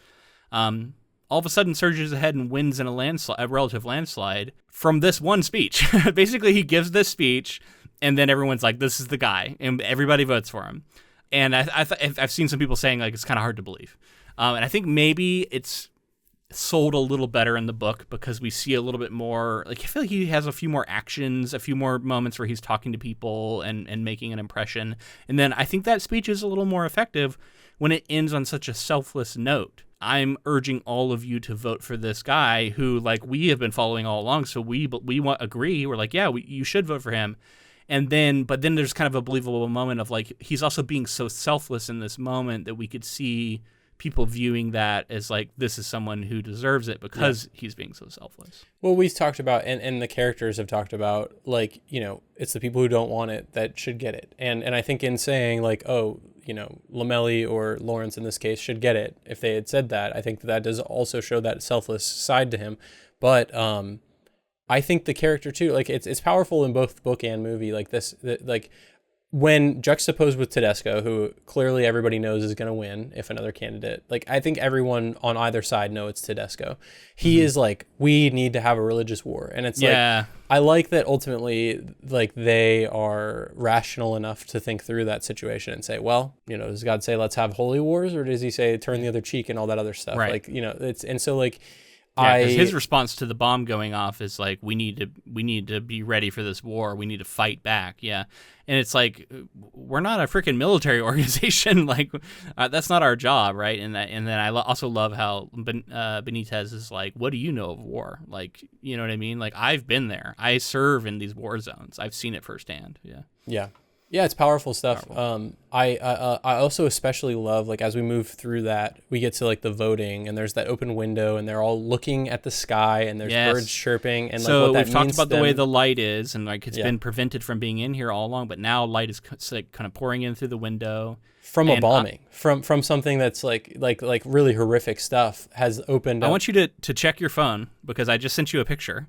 [SPEAKER 1] all of a sudden surges ahead and wins in a relative landslide from this one speech. Basically, he gives this speech, and then everyone's like, this is the guy, and everybody votes for him. And I've seen some people saying, like, it's kind of hard to believe. And I think maybe it's sold a little better in the book because we see a little bit more, like, I feel like he has a few more actions, a few more moments where he's talking to people and making an impression. And then I think that speech is a little more effective when it ends on such a selfless note. I'm urging all of you to vote for this guy who, like, we have been following all along. So we agree. We're like, yeah, you should vote for him. But then there's kind of a believable moment of, like, he's also being so selfless in this moment that we could see people viewing that as, like, this is someone who deserves it because he's being so selfless.
[SPEAKER 2] Well, we've talked about, and the characters have talked about, like, it's the people who don't want it that should get it. And I think in saying, like, oh, Lomelli or Lawrence in this case should get it, if they had said that, I think that does also show that selfless side to him. But I think the character too, like, it's powerful in both book and movie, like this, like, when juxtaposed with Tedesco, who clearly everybody knows is going to win if another candidate, like, I think everyone on either side know it's Tedesco. He is like, we need to have a religious war. And it's like, I like that ultimately, like, they are rational enough to think through that situation and say, well, does God say, let's have holy wars? Or does he say, turn the other cheek and all that other stuff?
[SPEAKER 1] Right.
[SPEAKER 2] Like, it's, and so, like,
[SPEAKER 1] his response to the bomb going off is like, we need to be ready for this war. We need to fight back. Yeah. And it's like, we're not a freaking military organization. Like, that's not our job. Right. And then I also love how Benitez is like, what do you know of war? Like, you know what I mean? Like, I've been there. I serve in these war zones. I've seen it firsthand. Yeah.
[SPEAKER 2] Yeah. Yeah, it's powerful stuff. I also especially love, like, as we move through that, we get to, like, the voting, and there's that open window, and they're all looking at the sky, and there's birds chirping, and, like, what that means. So
[SPEAKER 1] we've talked about the way the light is, and, like, it's been prevented from being in here all along, but now light is, like, kind of pouring in through the window
[SPEAKER 2] from a bombing, from something that's like really horrific stuff has opened up.
[SPEAKER 1] I want you to check your phone because I just sent you a picture.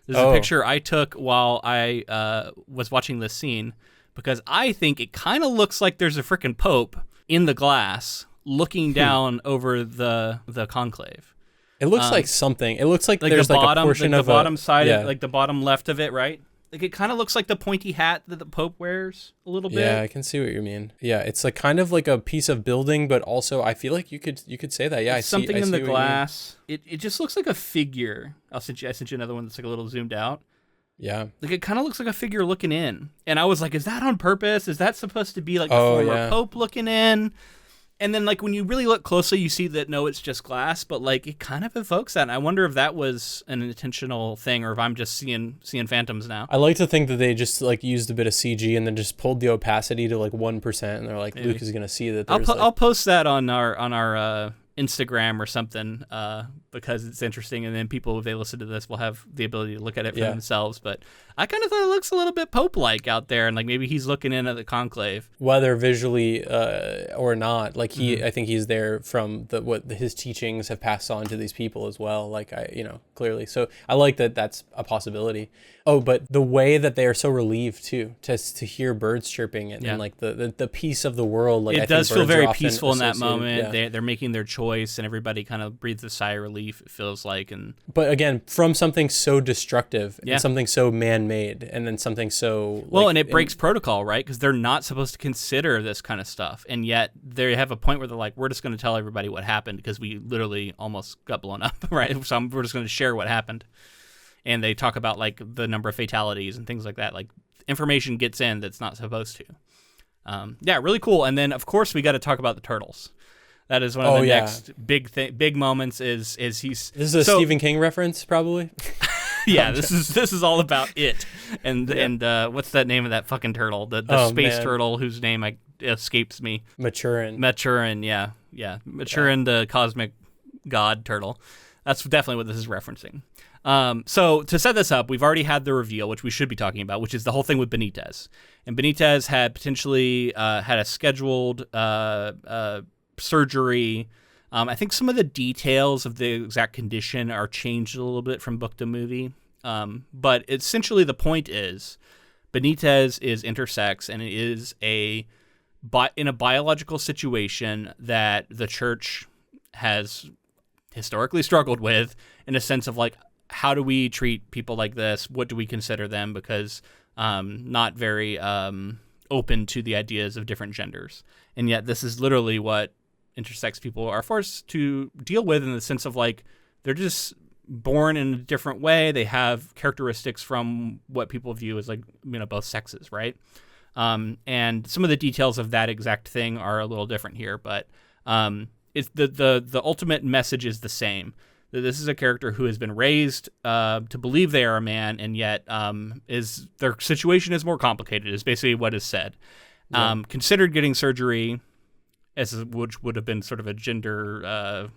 [SPEAKER 1] This is a picture I took while I was watching this scene. Because I think it kind of looks like there's a freaking Pope in the glass looking down over the conclave.
[SPEAKER 2] It looks like something. It looks like there's, like, a portion of
[SPEAKER 1] the bottom side, like the bottom left of it, right? Like, it kind of looks like the pointy hat that the Pope wears a little bit.
[SPEAKER 2] Yeah, I can see what you mean. Yeah, it's like kind of like a piece of building, but also I feel like you could say that. Yeah,
[SPEAKER 1] it's something in the glass. It just looks like a figure. I sent you another one that's like a little zoomed out.
[SPEAKER 2] Yeah.
[SPEAKER 1] Like, it kind of looks like a figure looking in. And I was like, is that on purpose? Is that supposed to be like the former Pope looking in? And then, like, when you really look closely, you see that, no, it's just glass. But, like, it kind of evokes that. And I wonder if that was an intentional thing or if I'm just seeing phantoms now.
[SPEAKER 2] I like to think that they just, like, used a bit of CG and then just pulled the opacity to, like, 1%. And they're like, maybe. Luke is going to see that there's,
[SPEAKER 1] I'll post that on our Instagram or something because it's interesting, and then people, if they listen to this, will have the ability to look at it for themselves. But I kind of thought it looks a little bit Pope-like out there, and like maybe he's looking in at the conclave,
[SPEAKER 2] whether visually or not. Like I think he's there from what his teachings have passed on to these people as well. Like clearly. So I like that. That's a possibility. Oh, but the way that they are so relieved too to hear birds chirping and like the peace of the world. Like
[SPEAKER 1] it does feel very peaceful in that moment.
[SPEAKER 2] Yeah.
[SPEAKER 1] They're making their choice, and everybody kind of breathes a sigh of relief. It feels like,
[SPEAKER 2] but again, from something so destructive, and something so man-made, and then something so
[SPEAKER 1] and it breaks protocol, right? Because they're not supposed to consider this kind of stuff, and yet they have a point where they're like, we're just going to tell everybody what happened because we literally almost got blown up, right? So we're just going to share what happened. And they talk about like the number of fatalities and things like that. Like information gets in that's not supposed to. Really cool. And then of course we got to talk about the turtles. That is one of the next big moments. Is he's
[SPEAKER 2] this is a Stephen King reference probably?
[SPEAKER 1] Yeah, this is all about it. And what's that name of that fucking turtle? The space turtle whose name escapes me. Maturin. Yeah. Maturin, the cosmic god turtle. That's definitely what this is referencing. So to set this up, we've already had the reveal, which we should be talking about, which is the whole thing with Benitez. And Benitez had potentially had a scheduled surgery. I think some of the details of the exact condition are changed a little bit from book to movie. But essentially the point is Benitez is intersex, and it is in a biological situation that the church has historically struggled with, in a sense of like, how do we treat people like this? What do we consider them? Because not very open to the ideas of different genders. And yet this is literally what intersex people are forced to deal with, in the sense of like, they're just born in a different way. They have characteristics from what people view as like, both sexes, right? And some of the details of that exact thing are a little different here, but it's the ultimate message is the same. This is a character who has been raised to believe they are a man, and yet their situation is more complicated, is basically what is said. Yeah. Considered getting surgery, which would have been sort of a gender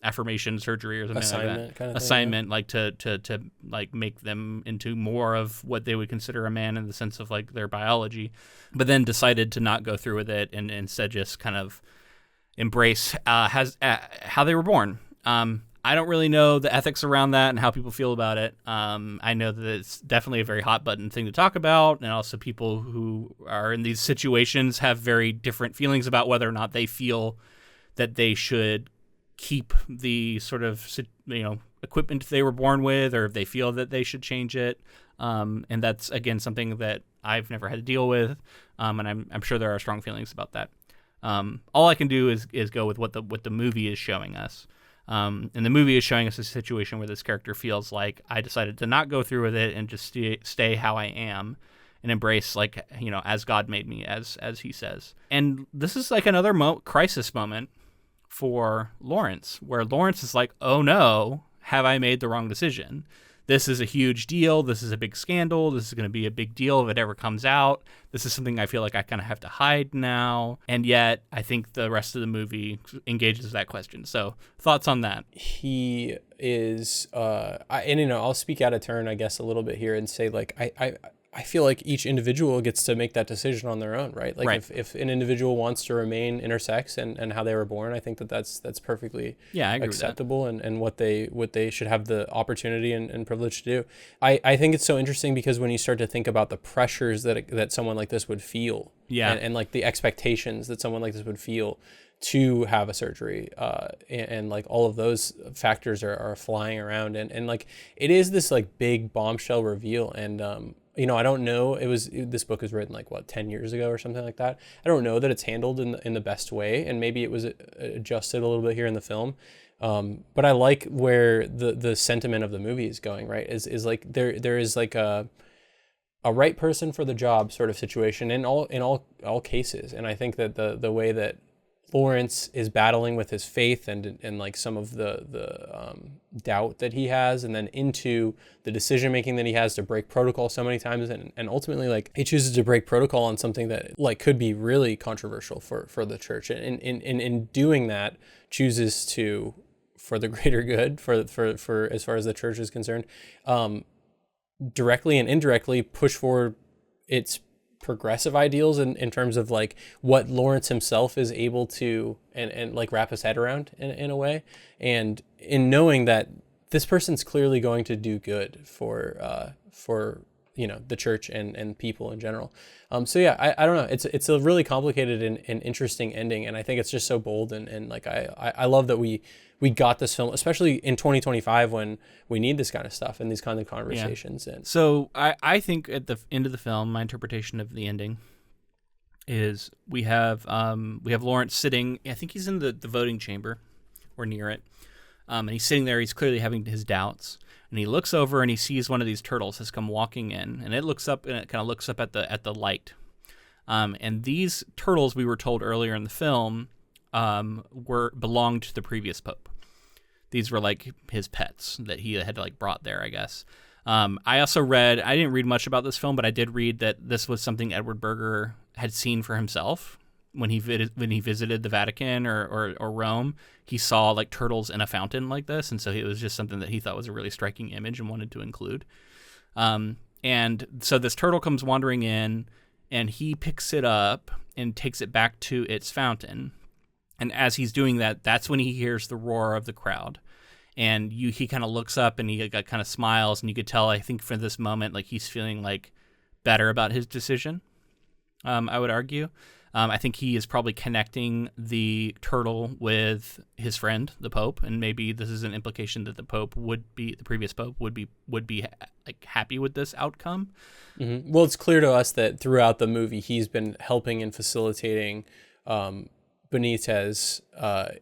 [SPEAKER 1] affirmation surgery or something
[SPEAKER 2] assignment,
[SPEAKER 1] like that.
[SPEAKER 2] Kind of
[SPEAKER 1] assignment,
[SPEAKER 2] thing,
[SPEAKER 1] yeah. Like to like make them into more of what they would consider a man in the sense of like their biology, but then decided to not go through with it and instead just kind of embrace how they were born. I don't really know the ethics around that and how people feel about it. I know that it's definitely a very hot button thing to talk about, and also people who are in these situations have very different feelings about whether or not they feel that they should keep the sort of equipment they were born with, or if they feel that they should change it. And that's again something that I've never had to deal with, and I'm sure there are strong feelings about that. All I can do is go with what the movie is showing us. And the movie is showing us a situation where this character feels like, I decided to not go through with it and just stay how I am and embrace, like, as God made me, as he says. And this is like another crisis moment for Lawrence, where Lawrence is like, oh no, have I made the wrong decision? This is a huge deal. This is a big scandal. This is going to be a big deal if it ever comes out. This is something I feel like I kind of have to hide now. And yet, I think the rest of the movie engages that question. So, thoughts on that?
[SPEAKER 2] He is, I'll speak out of turn, I guess, a little bit here and say, like, I feel like each individual gets to make that decision on their own, right? Like,
[SPEAKER 1] right.
[SPEAKER 2] If an individual wants to remain intersex and how they were born, I think that's perfectly acceptable and what they should have the opportunity and privilege to do. I think it's so interesting because when you start to think about the pressures that someone like this would feel, and like the expectations that someone like this would feel to have a surgery, and like all of those factors are flying around, and like it is this like big bombshell reveal, and I don't know. This book was written like 10 years ago or something like that. I don't know that it's handled in the best way, and maybe it was adjusted a little bit here in the film. But I like where the sentiment of the movie is going. Right, is like there is like a right person for the job sort of situation in all cases, and I think that the way that Lawrence is battling with his faith and like some of the doubt that he has, and then into the decision making that he has to break protocol so many times, and ultimately like he chooses to break protocol on something that like could be really controversial for the church, and in doing that chooses to, for the greater good, for as far as the church is concerned, directly and indirectly push forward its progressive ideals in terms of like what Lawrence himself is able to and like wrap his head around in a way, and in knowing that this person's clearly going to do good for the church and people in general. So yeah, I don't know, it's a really complicated and interesting ending, and I think it's just so bold, and like I love that we got this film, especially in 2025 when we need this kind of stuff and these kind of conversations.
[SPEAKER 1] Yeah. And so I think at the end of the film, my interpretation of the ending is we have Lawrence sitting, I think he's in the voting chamber or near it. And he's sitting there, he's clearly having his doubts. And he looks over and he sees one of these turtles has come walking in, and it looks up and it kind of looks up at the light. And these turtles, we were told earlier in the film, belonged to the previous pope. These were like his pets that he had like brought there, I guess. I also read, I didn't read much about this film, but I did read that this was something Edward Berger had seen for himself when he visited the Vatican or Rome. He saw like turtles in a fountain like this, and so it was just something that he thought was a really striking image and wanted to include. And so this turtle comes wandering in, and he picks it up and takes it back to its fountain. And as he's doing that, that's when he hears the roar of the crowd. And he kind of looks up and he kind of smiles, and you could tell, I think, for this moment, like he's feeling like better about his decision, I would argue. I think he is probably connecting the turtle with his friend, the Pope, and maybe this is an implication that the previous Pope would be like happy with this outcome.
[SPEAKER 2] Mm-hmm. Well, it's clear to us that throughout the movie, he's been helping and facilitating Benitez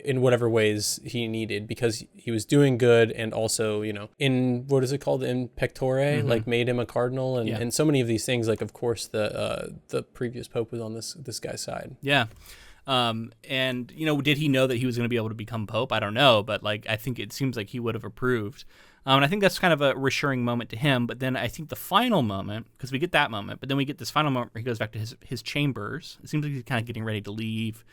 [SPEAKER 2] in whatever ways he needed, because he was doing good, and also, in what is it called, in pectore, mm-hmm. like made him a cardinal, and so many of these things. Like, of course, the previous pope was on this guy's side.
[SPEAKER 1] Yeah. And did he know that he was going to be able to become pope? I don't know, but like I think it seems like he would have approved. And I think that's kind of a reassuring moment to him. But then I think the final moment, because we get that moment, but then we get this final moment where he goes back to his chambers. It seems like he's kind of getting ready to leave.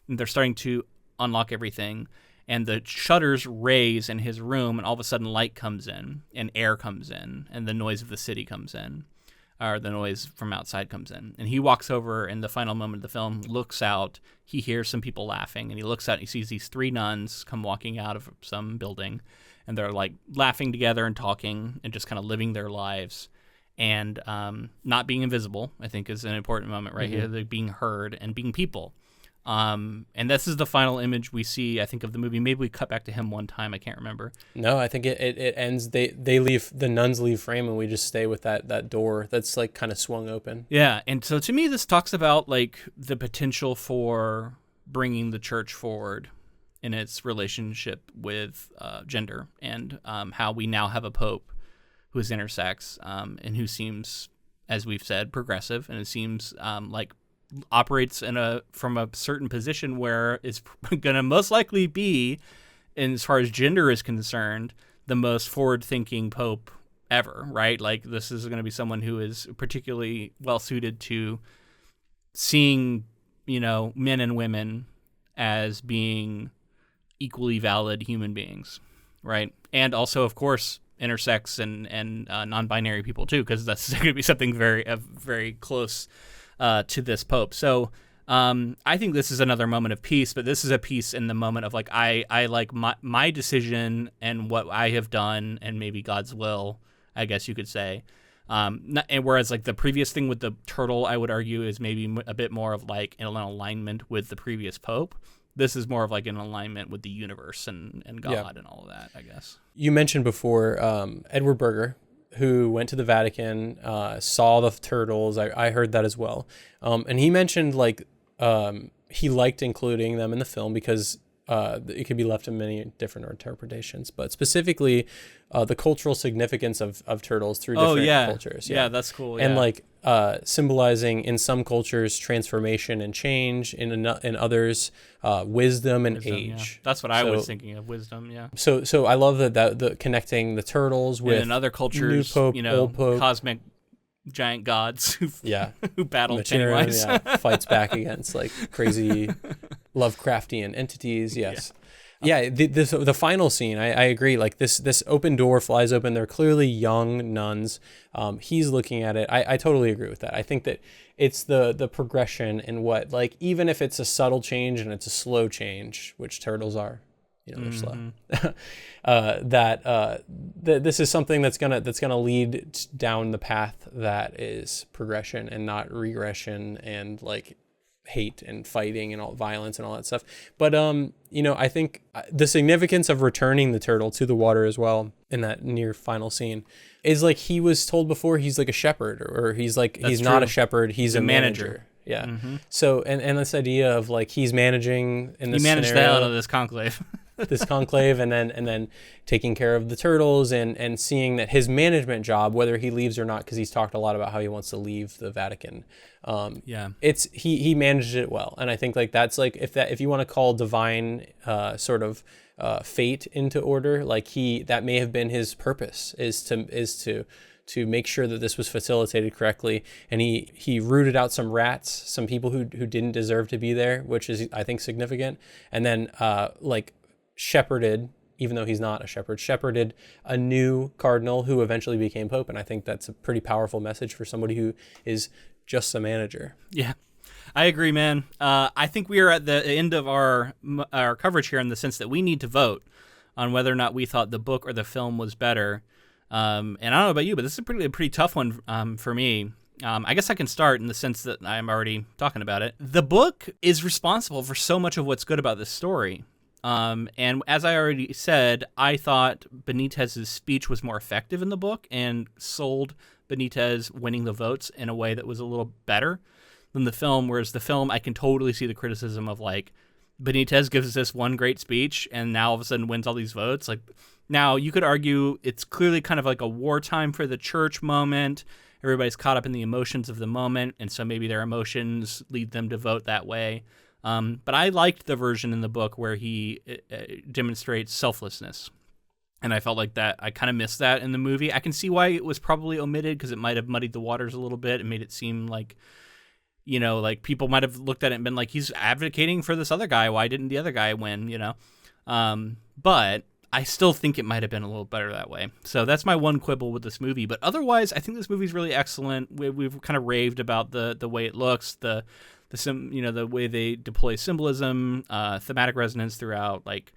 [SPEAKER 1] They're starting to unlock everything, and the shutters raise in his room, and all of a sudden light comes in, and air comes in, and the noise of the city comes in, or the noise from outside comes in. And he walks over in the final moment of the film, looks out, he hears some people laughing, and he looks out and he sees these 3 nuns come walking out of some building, and they're like laughing together and talking and just kind of living their lives. And not being invisible, I think, is an important moment right mm-hmm. here. They're being heard and being people. And this is the final image we see, I think, of the movie. Maybe we cut back to him one time. I can't remember.
[SPEAKER 2] No, I think it ends. They leave, the nuns leave frame, and we just stay with that door that's like kind of swung open.
[SPEAKER 1] Yeah. And so to me, this talks about like the potential for bringing the church forward in its relationship with gender, and how we now have a pope who is intersex, and who seems, as we've said, progressive, and it seems like operates from a certain position where it's going to most likely be, and as far as gender is concerned, the most forward-thinking pope ever, right? Like, this is going to be someone who is particularly well-suited to seeing, men and women as being equally valid human beings, right? And also, of course, intersex and non-binary people too, because that's going to be something very close to this pope. So I think this is another moment of peace, but this is a peace in the moment of like I like my decision and what I have done, and maybe God's will, I guess you could say. And whereas like the previous thing with the turtle, I would argue, is maybe a bit more of like in alignment with the previous pope. This is more of like an alignment with the universe and God and all of that, I guess. You
[SPEAKER 2] mentioned before Edward Berger, who went to the Vatican, saw the turtles. I heard that as well. And he mentioned like he liked including them in the film because it could be left to many different interpretations, but specifically the cultural significance of turtles through different cultures.
[SPEAKER 1] Yeah, that's cool.
[SPEAKER 2] And like symbolizing in some cultures transformation and change, in others wisdom and age.
[SPEAKER 1] Yeah. That's what I was thinking of, wisdom. Yeah.
[SPEAKER 2] So I love that the connecting the turtles with,
[SPEAKER 1] and in other cultures,
[SPEAKER 2] new pope, old pope,
[SPEAKER 1] cosmic giant gods who battle
[SPEAKER 2] Pennywise.
[SPEAKER 1] Yeah,
[SPEAKER 2] fights back against like crazy Lovecraftian entities. Yes. Yeah, the final scene, I agree. Like this open door flies open. They're clearly young nuns. He's looking at it. I totally agree with that. I think that it's the progression and what, like, even if it's a subtle change and it's a slow change, which turtles are, they're slow. That this is something that's gonna lead down the path that is progression and not regression and like hate and fighting and all violence and all that stuff. But I think the significance of returning the turtle to the water as well in that near final scene is like he was told before he's like a shepherd, or he's like he's not a shepherd, he's a manager. Yeah. So and this idea of like he's managing in this
[SPEAKER 1] he managed
[SPEAKER 2] scenario,
[SPEAKER 1] the hell out of this conclave.
[SPEAKER 2] this conclave, and then taking care of the turtles and seeing that his management job, whether he leaves or not, because he's talked a lot about how he wants to leave the Vatican. It's he managed it well, and I think like that's like if you want to call divine sort of fate into order, like that may have been his purpose is to make sure that this was facilitated correctly, and he rooted out some rats, some people who didn't deserve to be there, which is I think significant, and then shepherded, even though he's not a shepherd, shepherded a new cardinal who eventually became pope. And I think that's a pretty powerful message for somebody who is just a manager.
[SPEAKER 1] Yeah, I agree, man. I think we are at the end of our coverage here in the sense that we need to vote on whether or not we thought the book or the film was better. And I don't know about you, but this is a pretty tough one for me. I guess I can start in the sense that I'm already talking about it. The book is responsible for so much of what's good about this story. And as I already said, I thought Benitez's speech was more effective in the book and sold Benitez winning the votes in a way that was a little better than the film, whereas the film, I can totally see the criticism of, like, Benitez gives us this one great speech and now all of a sudden wins all these votes. Like, now you could argue it's clearly kind of like a wartime for the church moment. Everybody's caught up in the emotions of the moment, and so maybe their emotions lead them to vote that way. But I liked the version in the book where he demonstrates selflessness. And I felt like that I kind of missed that in the movie. I can see why it was probably omitted, because it might have muddied the waters a little bit and made it seem like, like people might have looked at it and been like, he's advocating for this other guy. Why didn't the other guy win, But I still think it might have been a little better that way. So that's my one quibble with this movie. But otherwise, I think this movie's really excellent. We've kind of raved about the way it looks, the way they deploy symbolism, thematic resonance throughout, like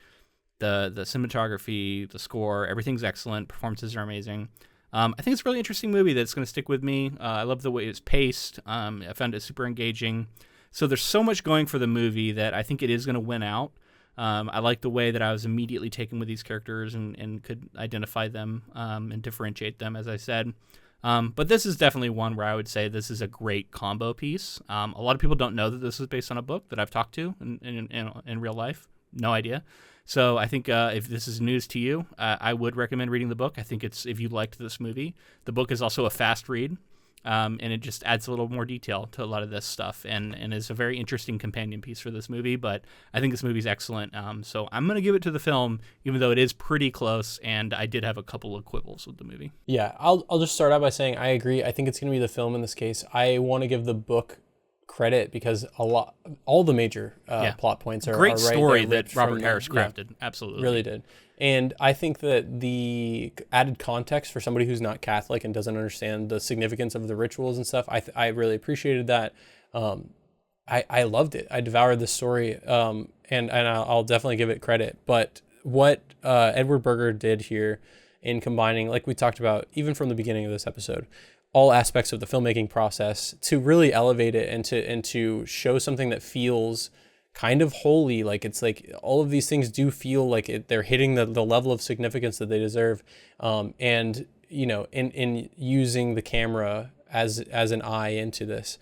[SPEAKER 1] the cinematography, the score, everything's excellent. Performances are amazing. I think it's a really interesting movie that's going to stick with me. I love the way it's paced. I found it super engaging. So there's so much going for the movie that I think it is going to win out. I like the way that I was immediately taken with these characters and could identify them and differentiate them, as I said. But this is definitely one where I would say this is a great combo piece. A lot of people don't know that this is based on a book that I've talked to in real life. No idea. So I think if this is news to you, I would recommend reading the book. I think if you liked this movie. The book is also a fast read, and it just adds a little more detail to a lot of this stuff and is a very interesting companion piece for this movie. But I think this movie's excellent. So I'm going to give it to the film, even though it is pretty close, and I did have a couple of quibbles with the movie.
[SPEAKER 2] Yeah, I'll just start out by saying I agree. I think it's going to be the film in this case. I want to give the book credit because all the major plot points are
[SPEAKER 1] great
[SPEAKER 2] right
[SPEAKER 1] story
[SPEAKER 2] there,
[SPEAKER 1] that Robert Harris crafted. Absolutely,
[SPEAKER 2] really did. And I think that the added context for somebody who's not Catholic and doesn't understand the significance of the rituals and stuff, I really appreciated that. I loved it. I devoured this story, and I'll definitely give it credit. But what Edward Berger did here in combining, like we talked about, even from the beginning of this episode, all aspects of the filmmaking process to really elevate it and to show something that feels kind of holy, like it's like all of these things do feel like they're hitting the level of significance that they deserve, and in using the camera as an eye into this,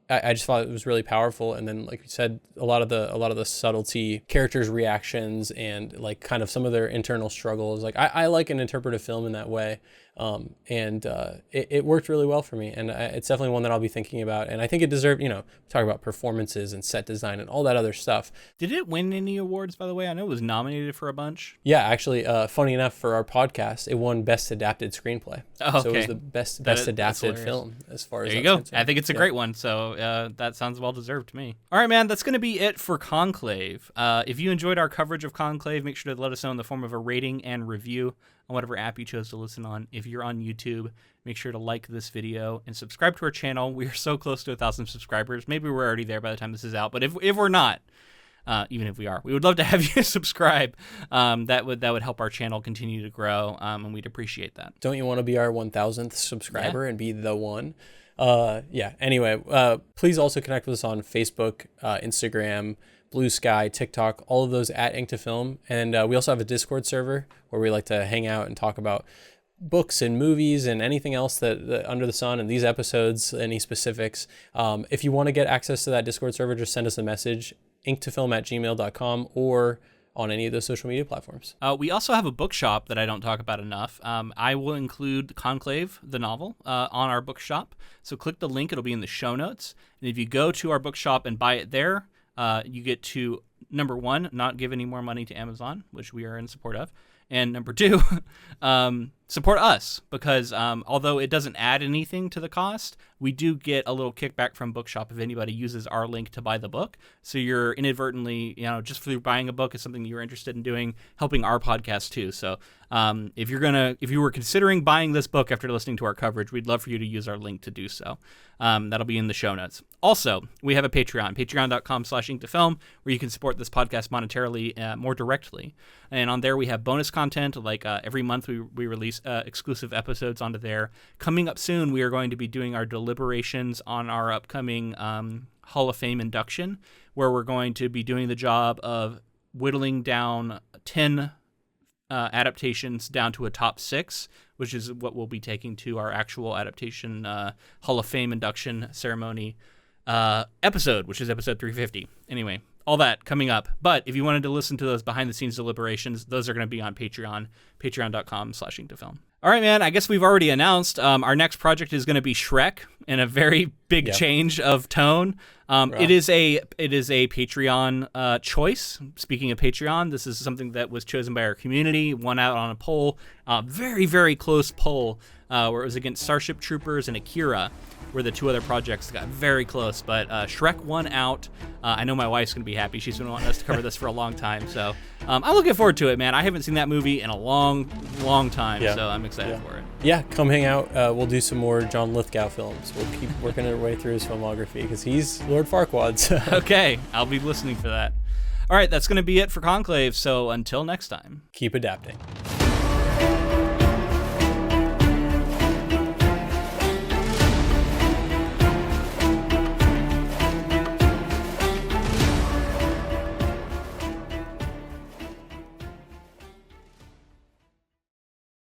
[SPEAKER 2] I just thought it was really powerful. And then, like you said, a lot of the subtlety, characters' reactions, and like kind of some of their internal struggles. Like I like an interpretive film in that way. It worked really well for me, and it's definitely one that I'll be thinking about. And I think it deserved, talk about performances and set design and all that other stuff.
[SPEAKER 1] Did it win any awards, by the way? I know it was nominated for a bunch.
[SPEAKER 2] Yeah, actually, funny enough, for our podcast, it won Best Adapted Screenplay.
[SPEAKER 1] Oh, okay.
[SPEAKER 2] So it was the best adapted film as far as
[SPEAKER 1] there you go.
[SPEAKER 2] concerned.
[SPEAKER 1] I think it's a great one, so that sounds well deserved to me. All right, man, that's going to be it for Conclave. If you enjoyed our coverage of Conclave, make sure to let us know in the form of a rating and review on whatever app you chose to listen on. If you're on YouTube, make sure to like this video and subscribe to our channel. We are so close to 1,000 subscribers. Maybe we're already there by the time this is out, but if we're not, even if we are, we would love to have you subscribe. That would help our channel continue to grow, and we'd appreciate that.
[SPEAKER 2] Don't you want to be our 1,000th subscriber and be the one? Anyway, please also connect with us on Facebook, Instagram, Blue Sky, TikTok, all of those at Ink2Film. And we also have a Discord server where we like to hang out and talk about books and movies and anything else that under the sun, and these episodes, any specifics. If you want to get access to that Discord server, just send us a message, ink2film@gmail.com, or on any of those social media platforms.
[SPEAKER 1] We also have a bookshop that I don't talk about enough. I will include Conclave, the novel, on our bookshop. So click the link. It'll be in the show notes. And if you go to our bookshop and buy it there, you get to, number one, not give any more money to Amazon, which we are in support of. And number two, support us, because although it doesn't add anything to the cost, we do get a little kickback from Bookshop if anybody uses our link to buy the book. So you're inadvertently, just through buying a book is something you're interested in doing, helping our podcast too. So if you were considering buying this book after listening to our coverage, we'd love for you to use our link to do so. That'll be in the show notes. Also, we have a Patreon, patreon.com/ink2film, where you can support this podcast monetarily more directly. And on there, we have bonus content. Like every month, we release exclusive episodes onto there. Coming up soon, we are going to be doing our deliberations on our upcoming Hall of Fame induction, where we're going to be doing the job of whittling down 10 adaptations down to a top 6, which is what we'll be taking to our actual adaptation Hall of Fame induction ceremony episode, which is episode 350. Anyway, all that coming up. But if you wanted to listen to those behind-the-scenes deliberations, those are going to be on Patreon, patreon.com/ink2film. All right, man, I guess we've already announced our next project is going to be Shrek, in a very big change of tone. It is a Patreon choice. Speaking of Patreon, this is something that was chosen by our community, won out on a poll, very, very close poll, where it was against Starship Troopers and Akira, where the two other projects got very close, but Shrek won out. I know my wife's going to be happy. She's been wanting us to cover this for a long time, so I'm looking forward to it, man. I haven't seen that movie in a long, long time, so I'm excited for it.
[SPEAKER 2] Yeah, come hang out. We'll do some more John Lithgow films. We'll keep working our way through his filmography, because he's Lord Farquaad. So.
[SPEAKER 1] Okay, I'll be listening for that. All right, that's going to be it for Conclave, so until next time.
[SPEAKER 2] Keep adapting.